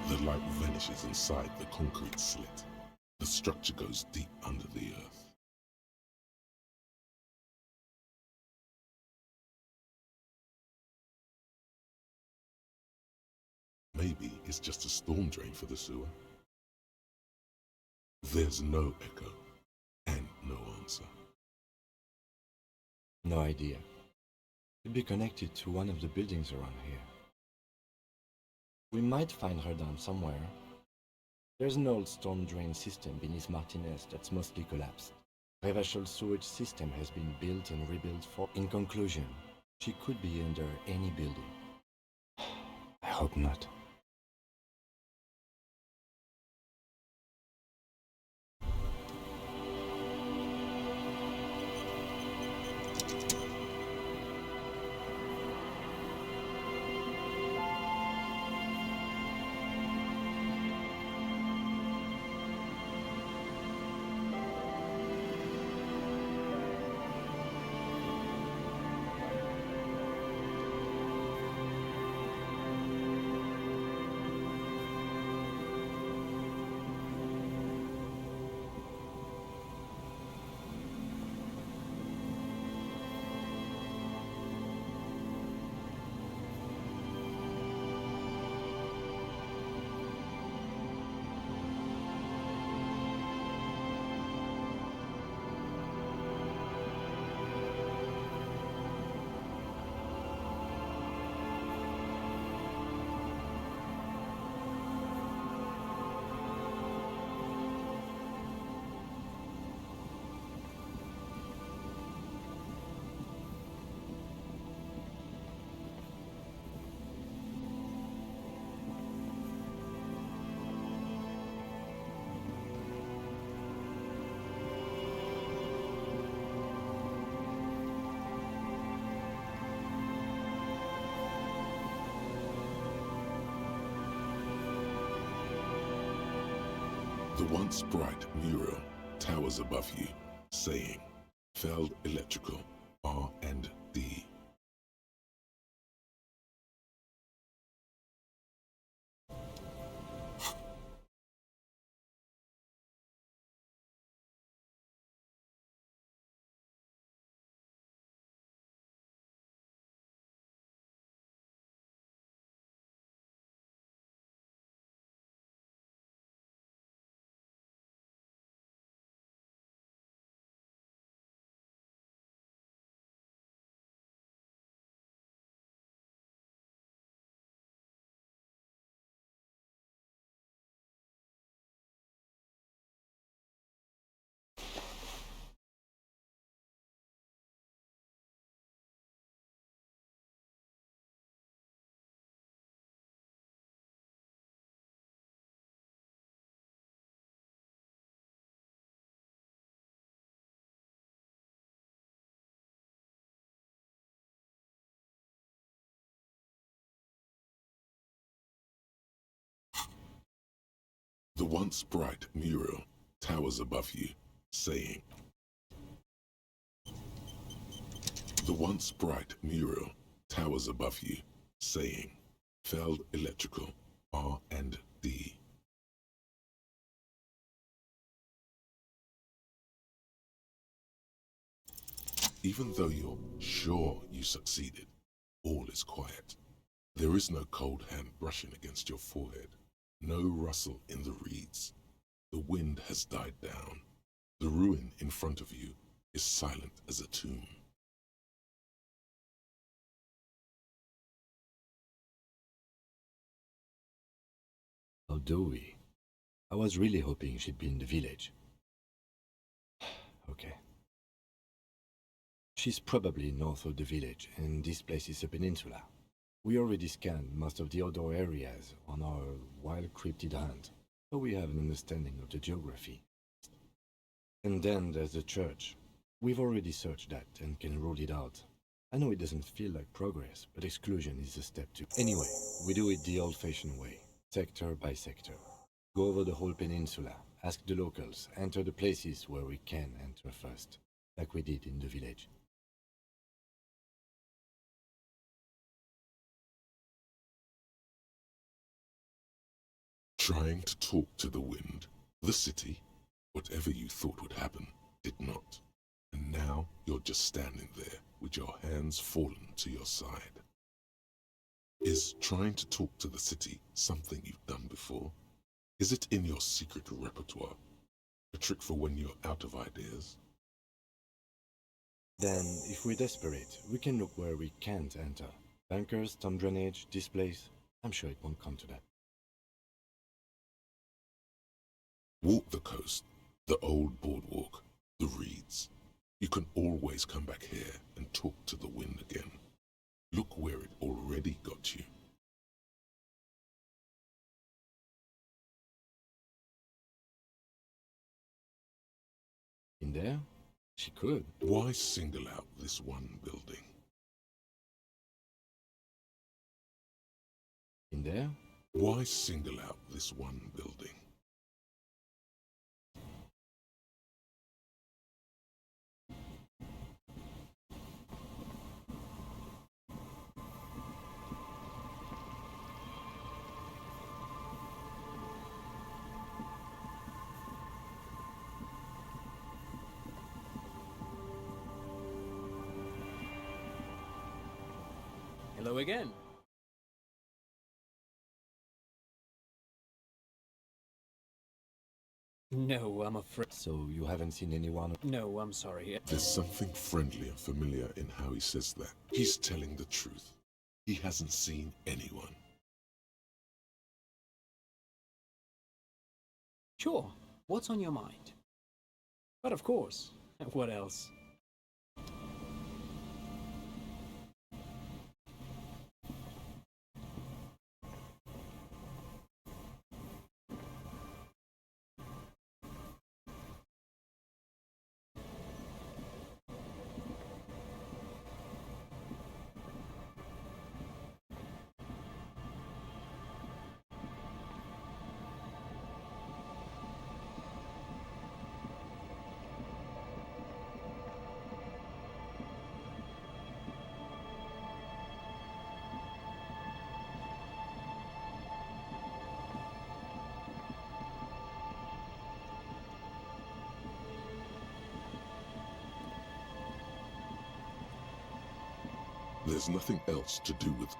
The light vanishes inside the concrete slit. The structure goes deep under the earth. Maybe it's just a storm drain for the sewer. There's no echo and no answer. No idea. Could be connected to one of the buildings around here. We might find her down somewhere. There's an old storm drain system beneath Martinez that's mostly collapsed. Revachol sewage system has been built and rebuilt for. In conclusion, she could be under any building. I hope not. The once bright mural towers above you, saying, Feld Electrical, R&D. The once bright mural towers above you, saying. The once bright mural towers above you, saying, Feld Electrical, R&D. Even though you're sure you succeeded, all is quiet. There is no cold hand brushing against your forehead, no rustle in the reeds. The wind has died down. The ruin in front of you is silent as a tomb. How do we? I was really hoping she'd be in the village. Okay. She's probably north of the village, and this place is a peninsula. We already scanned most of the outdoor areas on our wild cryptid hunt, so we have an understanding of the geography. And then there's the church. We've already searched that and can rule it out. I know it doesn't feel like progress, but exclusion is a step too. Anyway, we do it the old-fashioned way, sector by sector. Go over the whole peninsula, ask the locals, enter the places where we can enter first, like we did in the village. Trying to talk to the wind, the city, whatever you thought would happen, did not. And now you're just standing there with your hands fallen to your side. Is trying to talk to the city something you've done before? Is it in your secret repertoire? A trick for when you're out of ideas? Then, if we're desperate, we can look where we can't enter. Bunkers, storm drainage, this place. I'm sure it won't come to that. Walk the coast, the old boardwalk, the reeds. You can always come back here and talk to the wind again. Look where it already got you. In there? She could. Why single out this one building? In there? Why single out this one building? Hello again. No, I'm afraid. So you haven't seen anyone? No, I'm sorry. There's something friendly and familiar in how he says that. He's telling the truth. He hasn't seen anyone. Sure. What's on your mind? But of course. What else? There's nothing else to do with...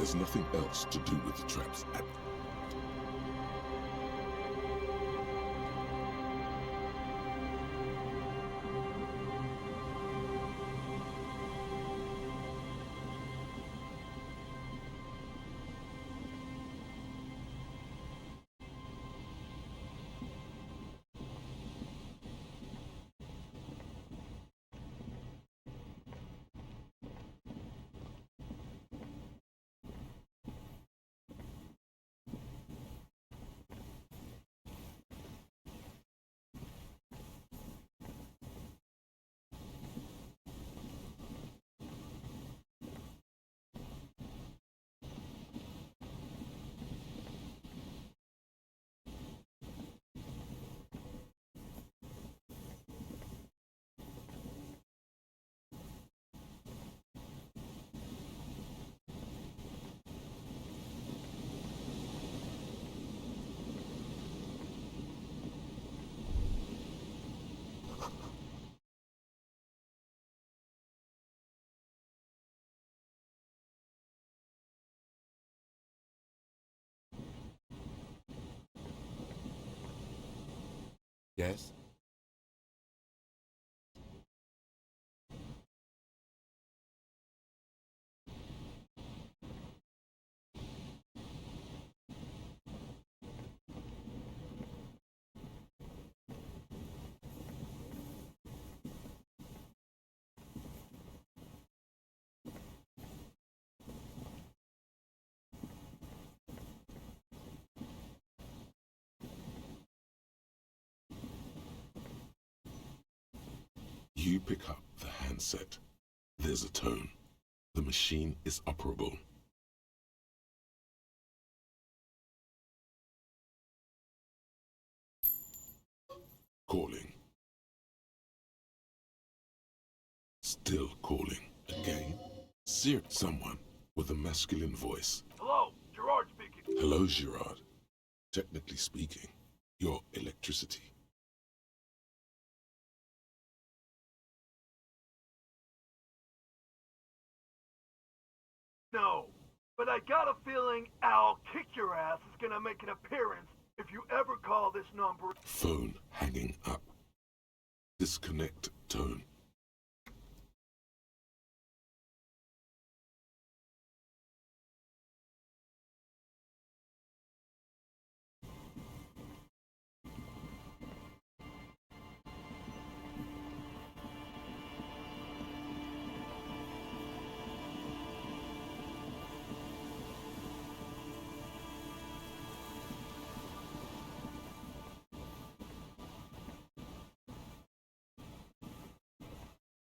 There's nothing else to do with the traps at Yes? You pick up the handset. There's a tone. The machine is operable. Calling. Still calling. Again. Someone with a masculine voice. Hello, Gerard speaking. Hello, Gerard. Technically speaking, your electricity. No, but I got a feeling I'll kick your ass is gonna make an appearance if you ever call this number. Phone hanging up. Disconnect tone.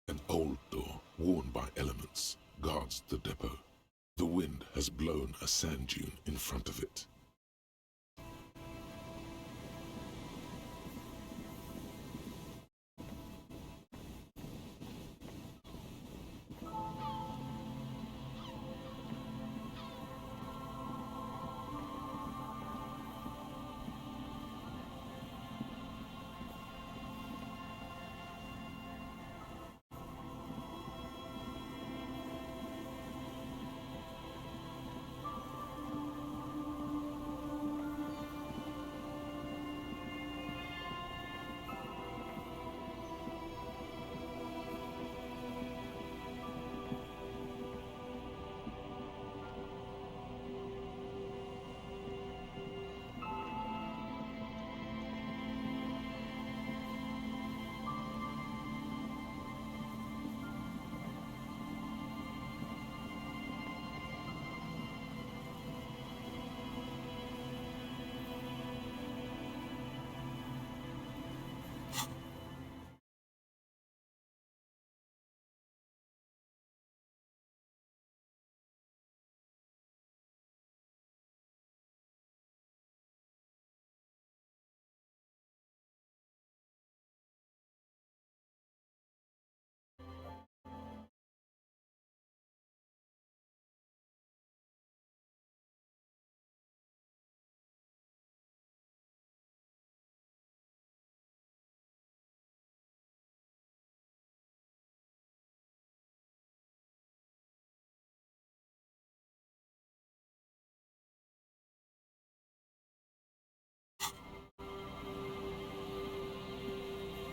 An old door, worn by elements, guards the depot. The wind has blown a sand dune in front of it.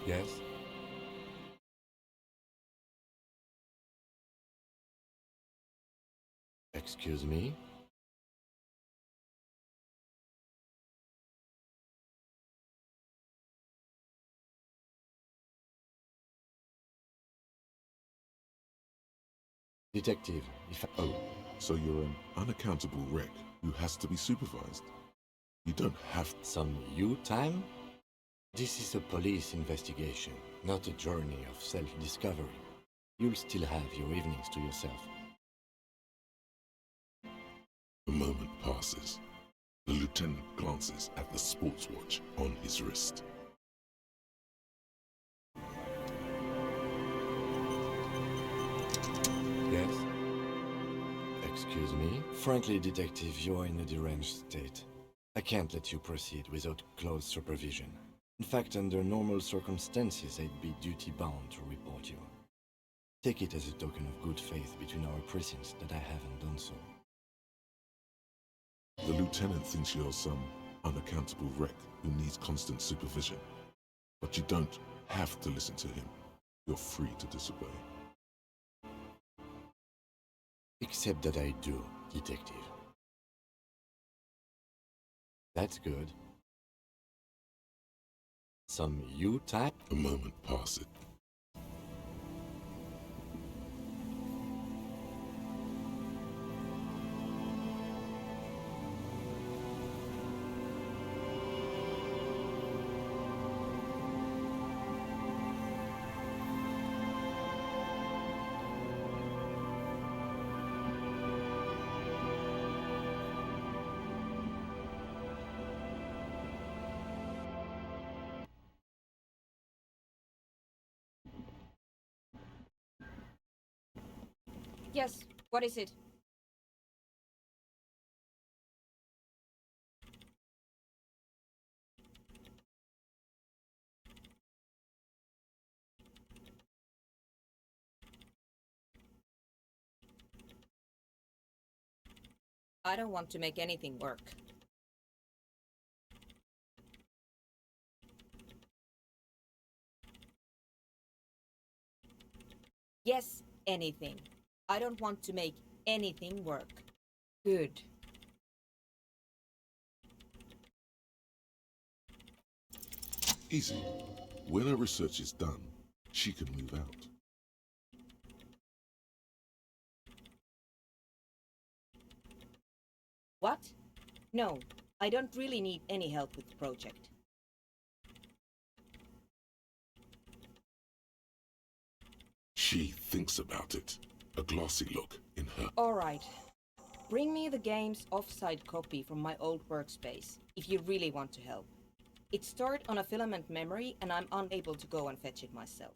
Yes? Excuse me? Detective, if I... Oh, so you're an unaccountable wreck who has to be supervised? You don't have... Some you time? This is a police investigation, not a journey of self-discovery. You'll still have your evenings to yourself. A moment passes. The lieutenant glances at the sports watch on his wrist. Yes? Excuse me? Frankly, Detective, you're in a deranged state. I can't let you proceed without close supervision. In fact, under normal circumstances, I'd be duty-bound to report you. Take it as a token of good faith between our precincts that I haven't done so. The lieutenant thinks you're some unaccountable wreck who needs constant supervision. But you don't have to listen to him. You're free to disobey. Except that I do, Detective. That's good. Some you type? A moment passes. Yes, what is it? I don't want to make anything work. Yes, anything. I don't want to make anything work. Good. Easy. When her research is done, she can move out. What? No, I don't really need any help with the project. She thinks about it. A glossy look in her... Alright. Bring me the game's offsite copy from my old workspace, if you really want to help. It's stored on a filament memory, and I'm unable to go and fetch it myself.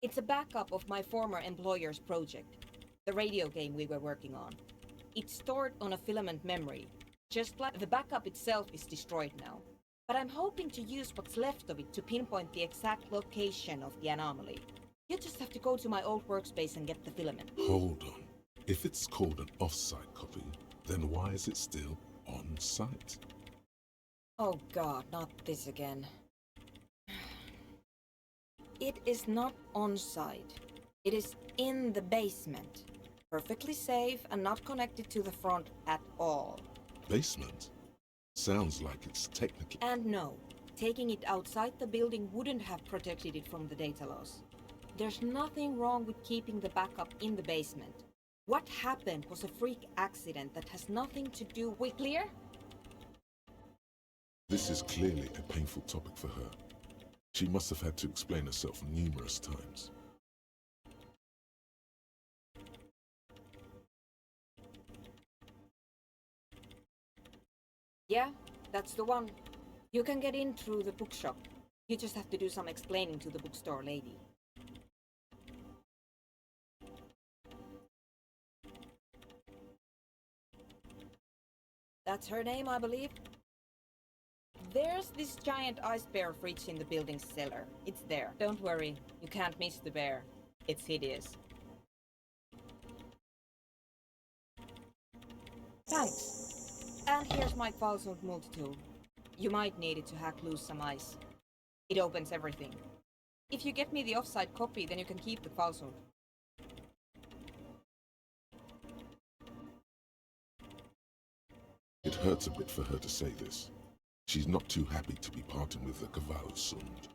It's a backup of my former employer's project, the radio game we were working on. It's stored on a filament memory, just like the backup itself is destroyed now. But I'm hoping to use what's left of it to pinpoint the exact location of the anomaly. You just have to go to my old workspace and get the filament. Hold on. If it's called an off-site copy, then why is it still on-site? Oh god, not this again. It is not on-site. It is in the basement. Perfectly safe and not connected to the front at all. Basement? Sounds like it's technically... And no, taking it outside the building wouldn't have protected it from the data loss. There's nothing wrong with keeping the backup in the basement. What happened was a freak accident that has nothing to do with... Clear? This is clearly a painful topic for her. She must have had to explain herself numerous times. Yeah, that's the one. You can get in through the bookshop. You just have to do some explaining to the bookstore lady. That's her name, I believe. There's this giant ice bear fridge in the building's cellar. It's there. Don't worry, you can't miss the bear. It's hideous. Thanks. And here's my Falsund multi-tool. You might need it to hack loose some ice. It opens everything. If you get me the offside copy, then you can keep the Falsund. It hurts a bit for her to say this. She's not too happy to be parting with the Kvalsund.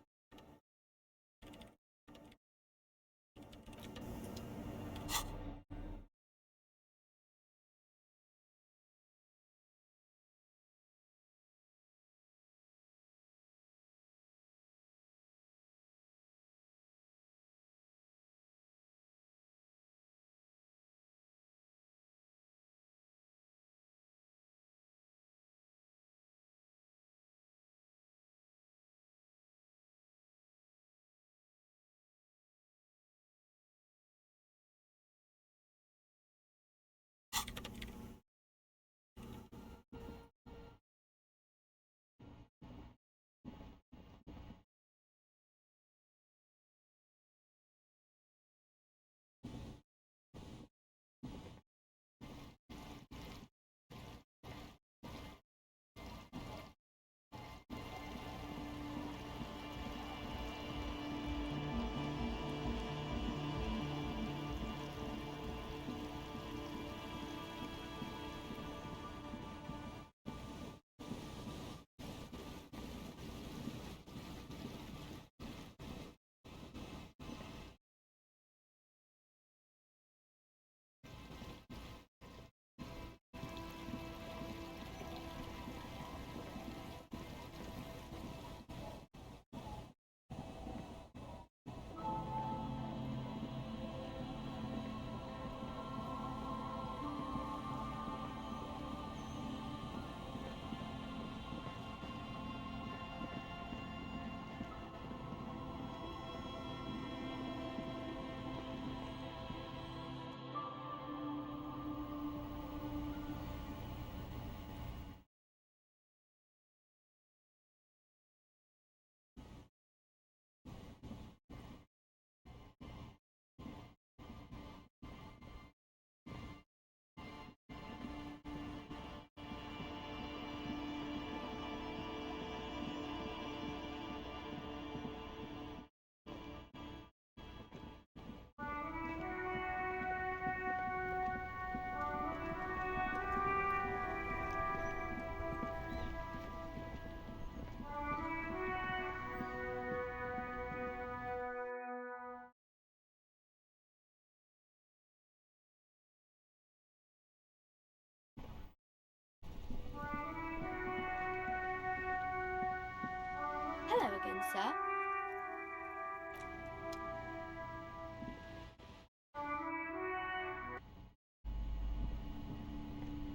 Hello again, sir.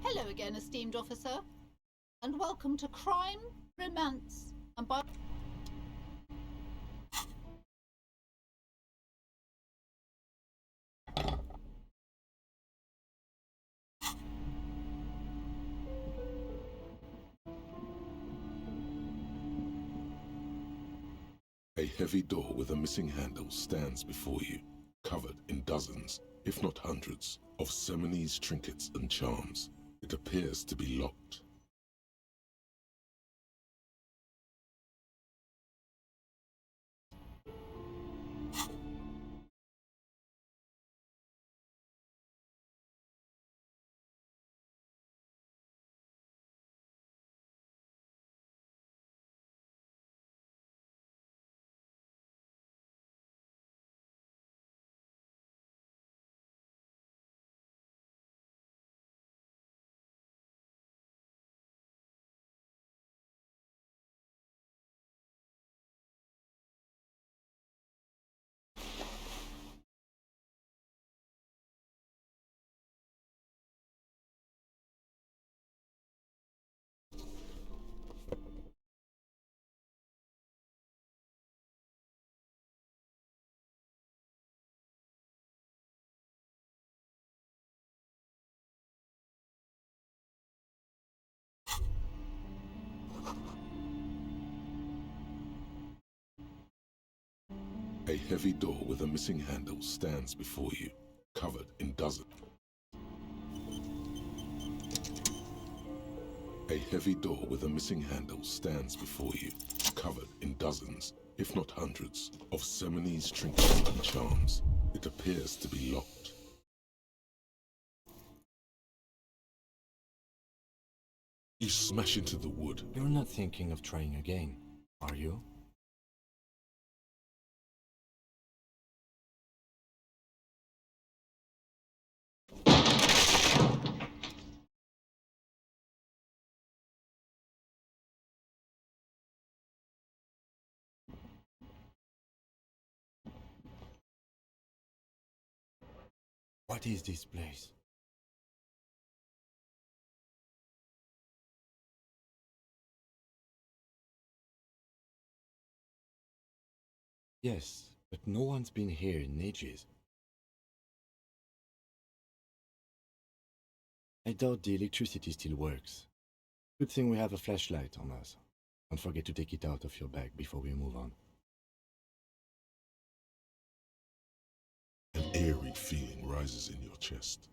Hello again, esteemed officer, and welcome to Crime, Romance, and Bi- A heavy door with a missing handle stands before you, covered in dozens, if not hundreds, of Seminese trinkets and charms. It appears to be locked. A heavy door with a missing handle stands before you, covered in dozens. A heavy door with a missing handle stands before you, covered in dozens, if not hundreds, of Seminoese trinkets and charms. It appears to be locked. You smash into the wood. You're not thinking of trying again, are you? What is this place? Yes, but no one's been here in ages. I doubt the electricity still works. Good thing we have a flashlight on us. Don't forget to take it out of your bag before we move on. An eerie feeling rises in your chest.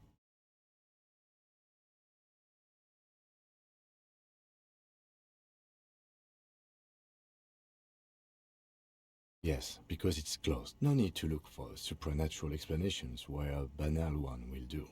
Yes, because it's closed. No need to look for supernatural explanations where a banal one will do.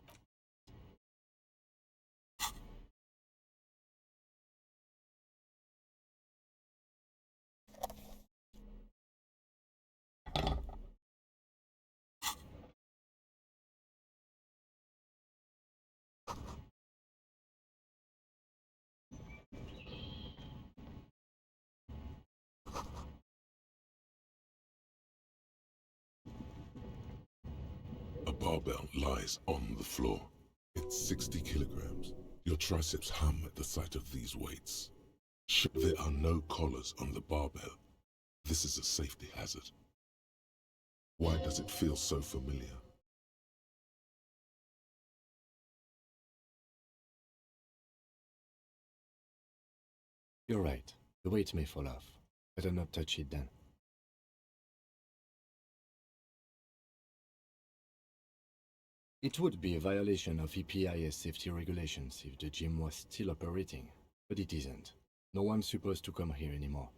A barbell lies on the floor. It's 60 kilograms. Your triceps hum at the sight of these weights. There are no collars on the barbell. This is a safety hazard. Why does it feel so familiar? You're right. The weight may fall off. Better not touch it then. It would be a violation of EPIS safety regulations if the gym was still operating, but it isn't. No one's supposed to come here anymore.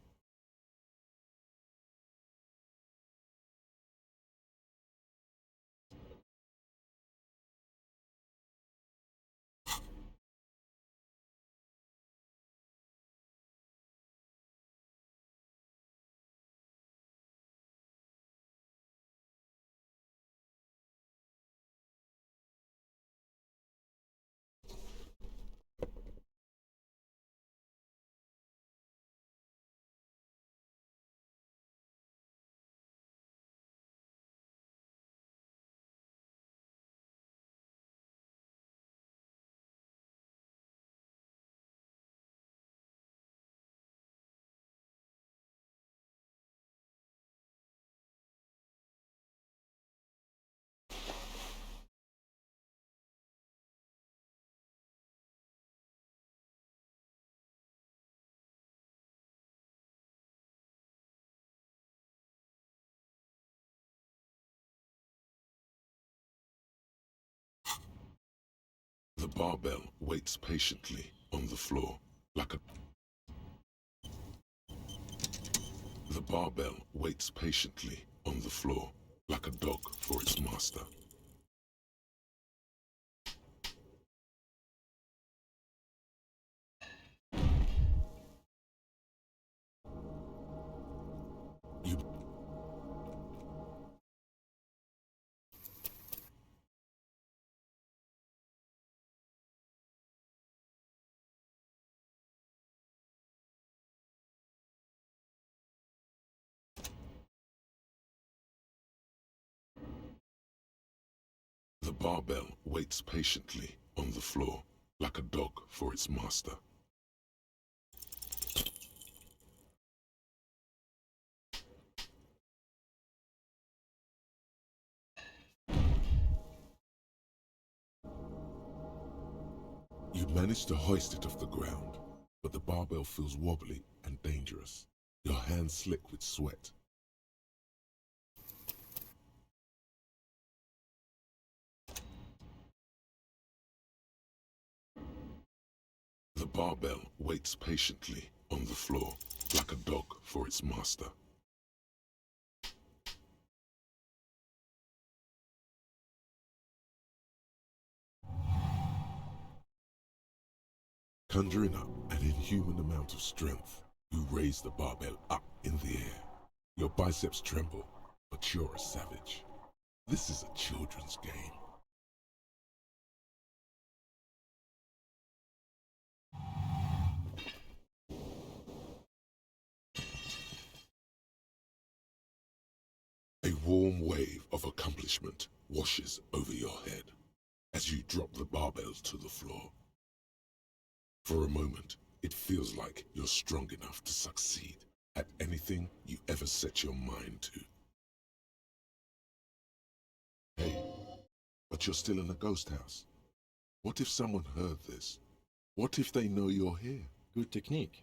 The barbell waits patiently on the floor like a... The barbell waits patiently on the floor like a dog for its master. The barbell waits patiently on the floor like a dog for its master. You manage to hoist it off the ground, but the barbell feels wobbly and dangerous. Your hands slick with sweat. The barbell waits patiently on the floor, like a dog for its master. Conjuring up an inhuman amount of strength, you raise the barbell up in the air. Your biceps tremble, but you're a savage. This is a children's game. A warm wave of accomplishment washes over your head as you drop the barbells to the floor. For a moment, it feels like you're strong enough to succeed at anything you ever set your mind to. Hey, but you're still in a ghost house. What if someone heard this? What if they know you're here? Good technique.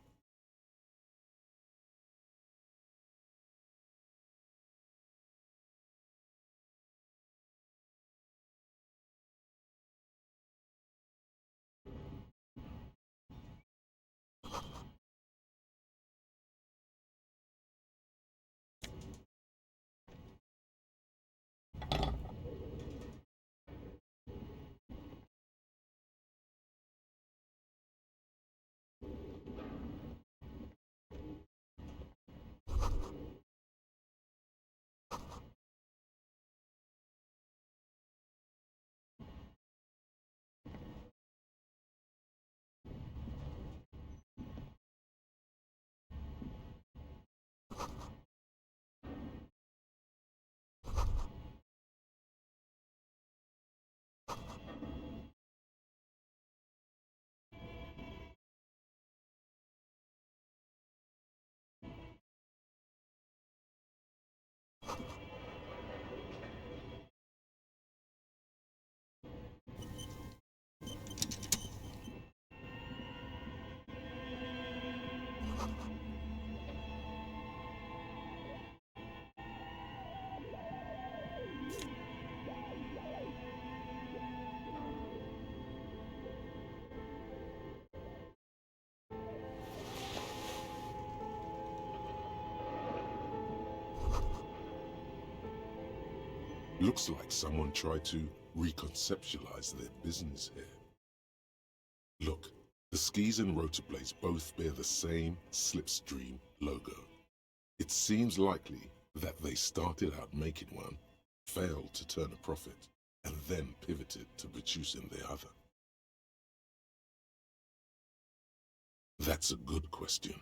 Looks like someone tried to reconceptualize their business here. Look, the skis and rotor blades both bear the same slipstream logo. It seems likely that they started out making one, failed to turn a profit, and then pivoted to producing the other. That's a good question.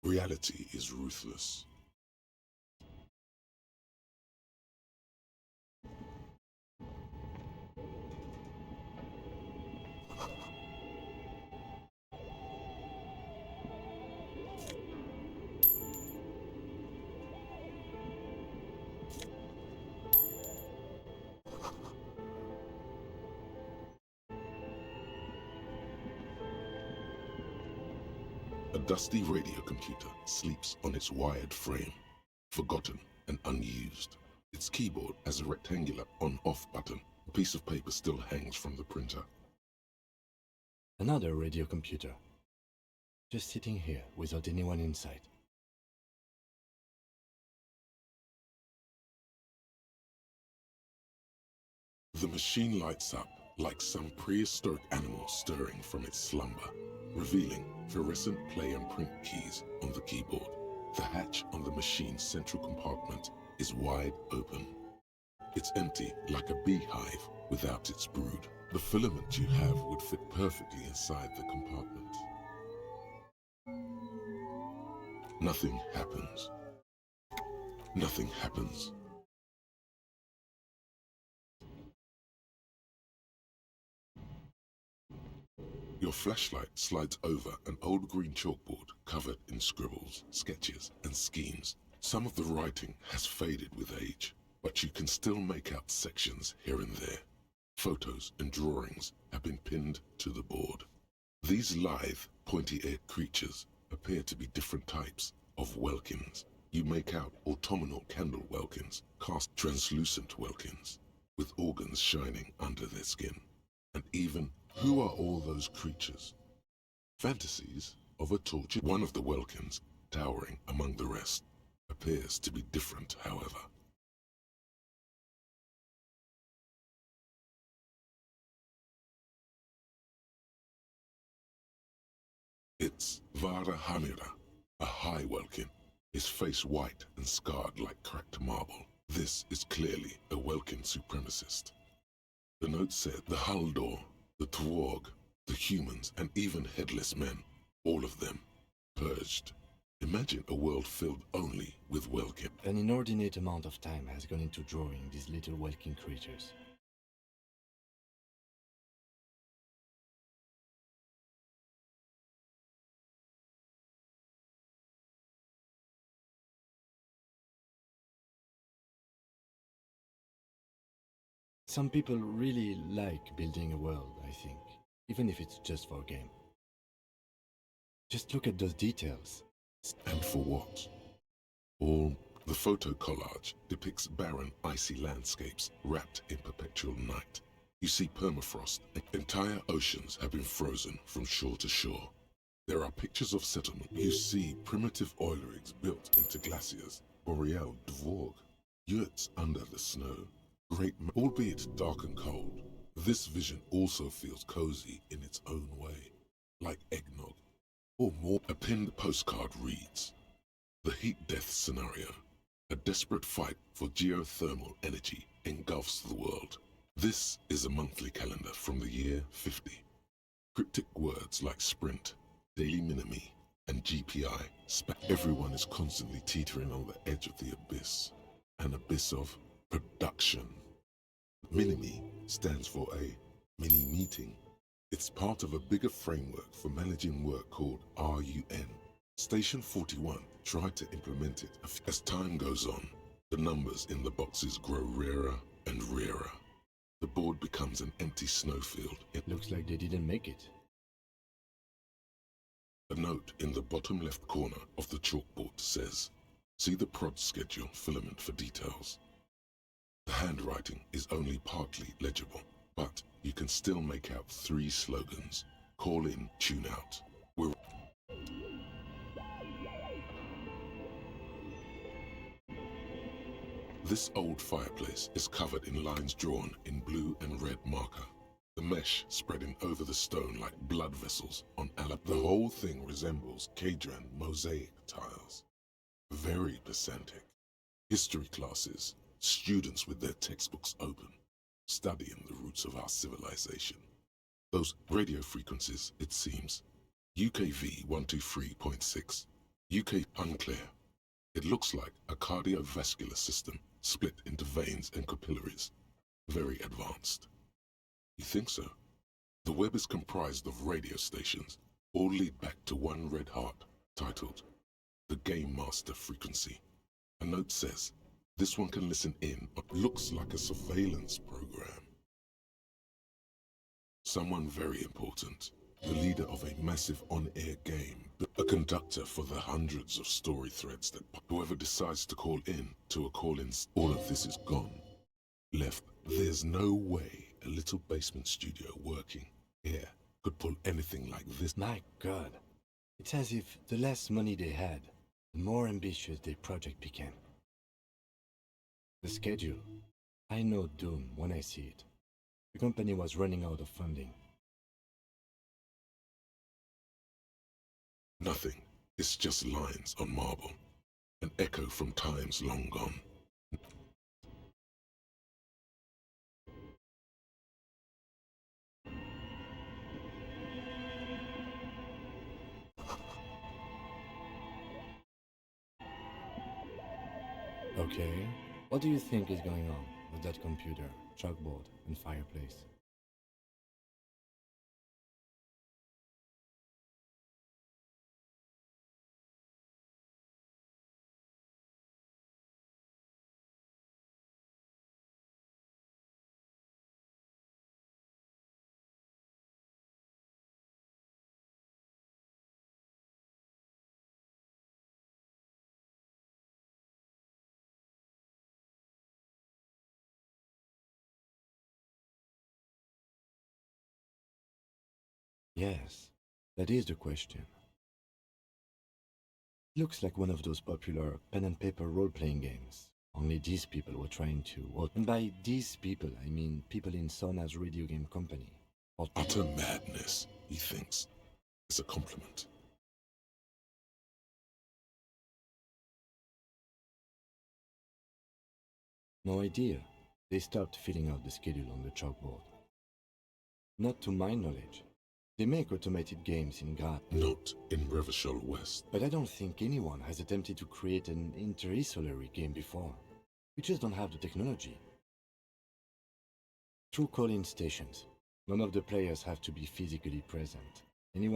Reality is ruthless. A dusty radio computer sleeps on its wired frame, forgotten and unused. Its keyboard has a rectangular on-off button. A piece of paper still hangs from the printer. Another radio computer. Just sitting here without anyone inside. The machine lights up like some prehistoric animal stirring from its slumber, revealing fluorescent play and print keys on the keyboard. The hatch on the machine's central compartment is wide open. It's empty like a beehive without its brood. The filament you have would fit perfectly inside the compartment. Nothing happens. Nothing happens. Your flashlight slides over an old green chalkboard covered in scribbles, sketches, and schemes. Some of the writing has faded with age, but you can still make out sections here and there. Photos and drawings have been pinned to the board. These lithe, pointy-eared creatures appear to be different types, of Welkins. You make out autumnal candle Welkins, cast translucent Welkins, with organs shining under their skin. And even, who are all those creatures? Fantasies of a tortured one of the Welkins, towering among the rest, appears to be different, however. It's Vara Hamira, a high Welkin, his face white and scarred like cracked marble. This is clearly a Welkin supremacist. The note said the Haldor, the Tworg, the humans, and even headless men, all of them, purged. Imagine a world filled only with Welkin. An inordinate amount of time has gone into drawing these little Welkin creatures. Some people really like building a world, I think, even if it's just for a game. Just look at those details. And for what? All the photo collage depicts barren, icy landscapes wrapped in perpetual night. You see permafrost. Entire oceans have been frozen from shore to shore. There are pictures of settlement. You see primitive oil rigs built into glaciers, boreal dvorg, yurts under the snow. Great, albeit dark and cold, this vision also feels cozy in its own way, like eggnog. Or more, a pinned postcard reads, "The heat death scenario. A desperate fight for geothermal energy engulfs the world." This is a monthly calendar from the year 50. Cryptic words like sprint, daily minimi, and GPI. Everyone is constantly teetering on the edge of the abyss. An abyss of production. Minimi stands for a mini meeting. It's part of a bigger framework for managing work called RUN. Station 41 tried to implement it. As time goes on, the numbers in the boxes grow rarer and rarer. The board becomes an empty snowfield. It looks like they didn't make it. A note in the bottom left corner of the chalkboard says, "See the prod schedule filament for details." The handwriting is only partly legible, but you can still make out 3 slogans: call in, tune out. This old fireplace is covered in lines drawn in blue and red marker, the mesh spreading over the stone like blood vessels on alab. The whole thing resembles Kadran mosaic tiles. Very pedantic. History classes, students with their textbooks open, studying the roots of our civilization. Those radio frequencies, it seems, UKV 123.6, UK unclear. It looks like a cardiovascular system split into veins and capillaries. Very advanced. You think so? The web is comprised of radio stations, all lead back to one red heart, titled the Game Master Frequency. A note says, this one can listen in, but looks like a surveillance program. Someone very important, the leader of a massive on-air game, a conductor for the hundreds of story threads that whoever decides to call in to a call-in, all of this is gone. Left. There's no way a little basement studio working here could pull anything like this. My God, it's as if the less money they had, the more ambitious their project became. The schedule. I know doom when I see it. The company was running out of funding. Nothing. It's just lines on marble. An echo from times long gone. Okay, what do you think is going on with that computer, chalkboard, and fireplace? Yes, that is the question. Looks like one of those popular pen and paper role-playing games. Only these people were trying to... Well, and by these people, I mean people in Sona's video game company. Utter madness, he thinks. It's a compliment. No idea. They stopped filling out the schedule on the chalkboard. Not to my knowledge. They make automated games in Graz. Not in Revachol West. But I don't think anyone has attempted to create an inter-isolary game before. We just don't have the technology. Through call-in stations. None of the players have to be physically present.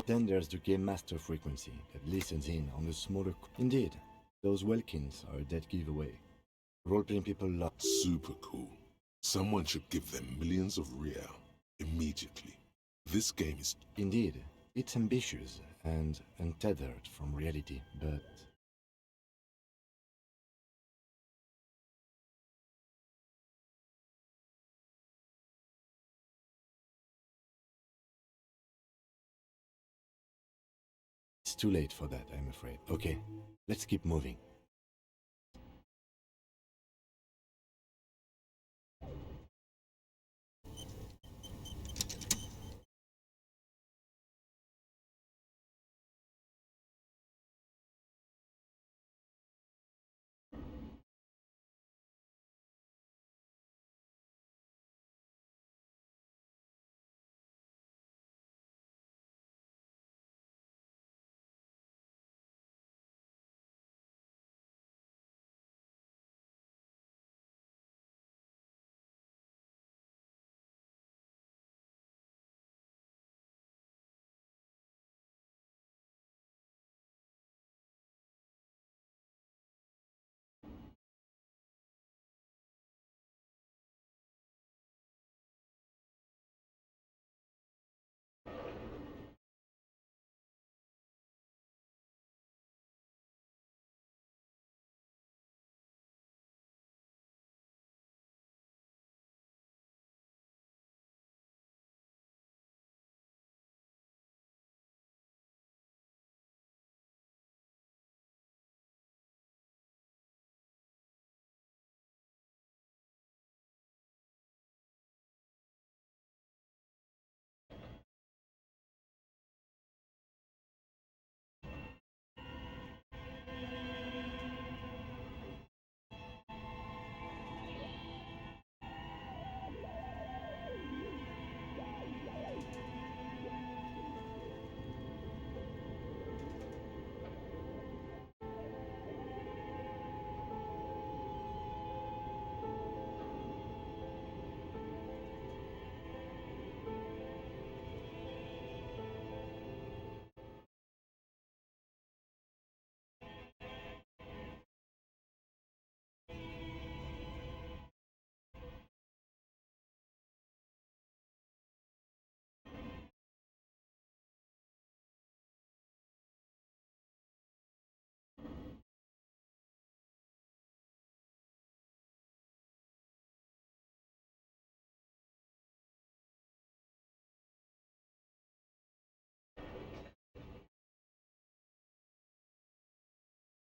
Then there's the game master frequency that listens in on the smaller... Indeed, those Welkins are a dead giveaway. Role-playing people love... Super cool. Someone should give them millions of real immediately. This game is... Indeed, it's ambitious and untethered from reality, but... It's too late for that, I'm afraid. Okay, let's keep moving.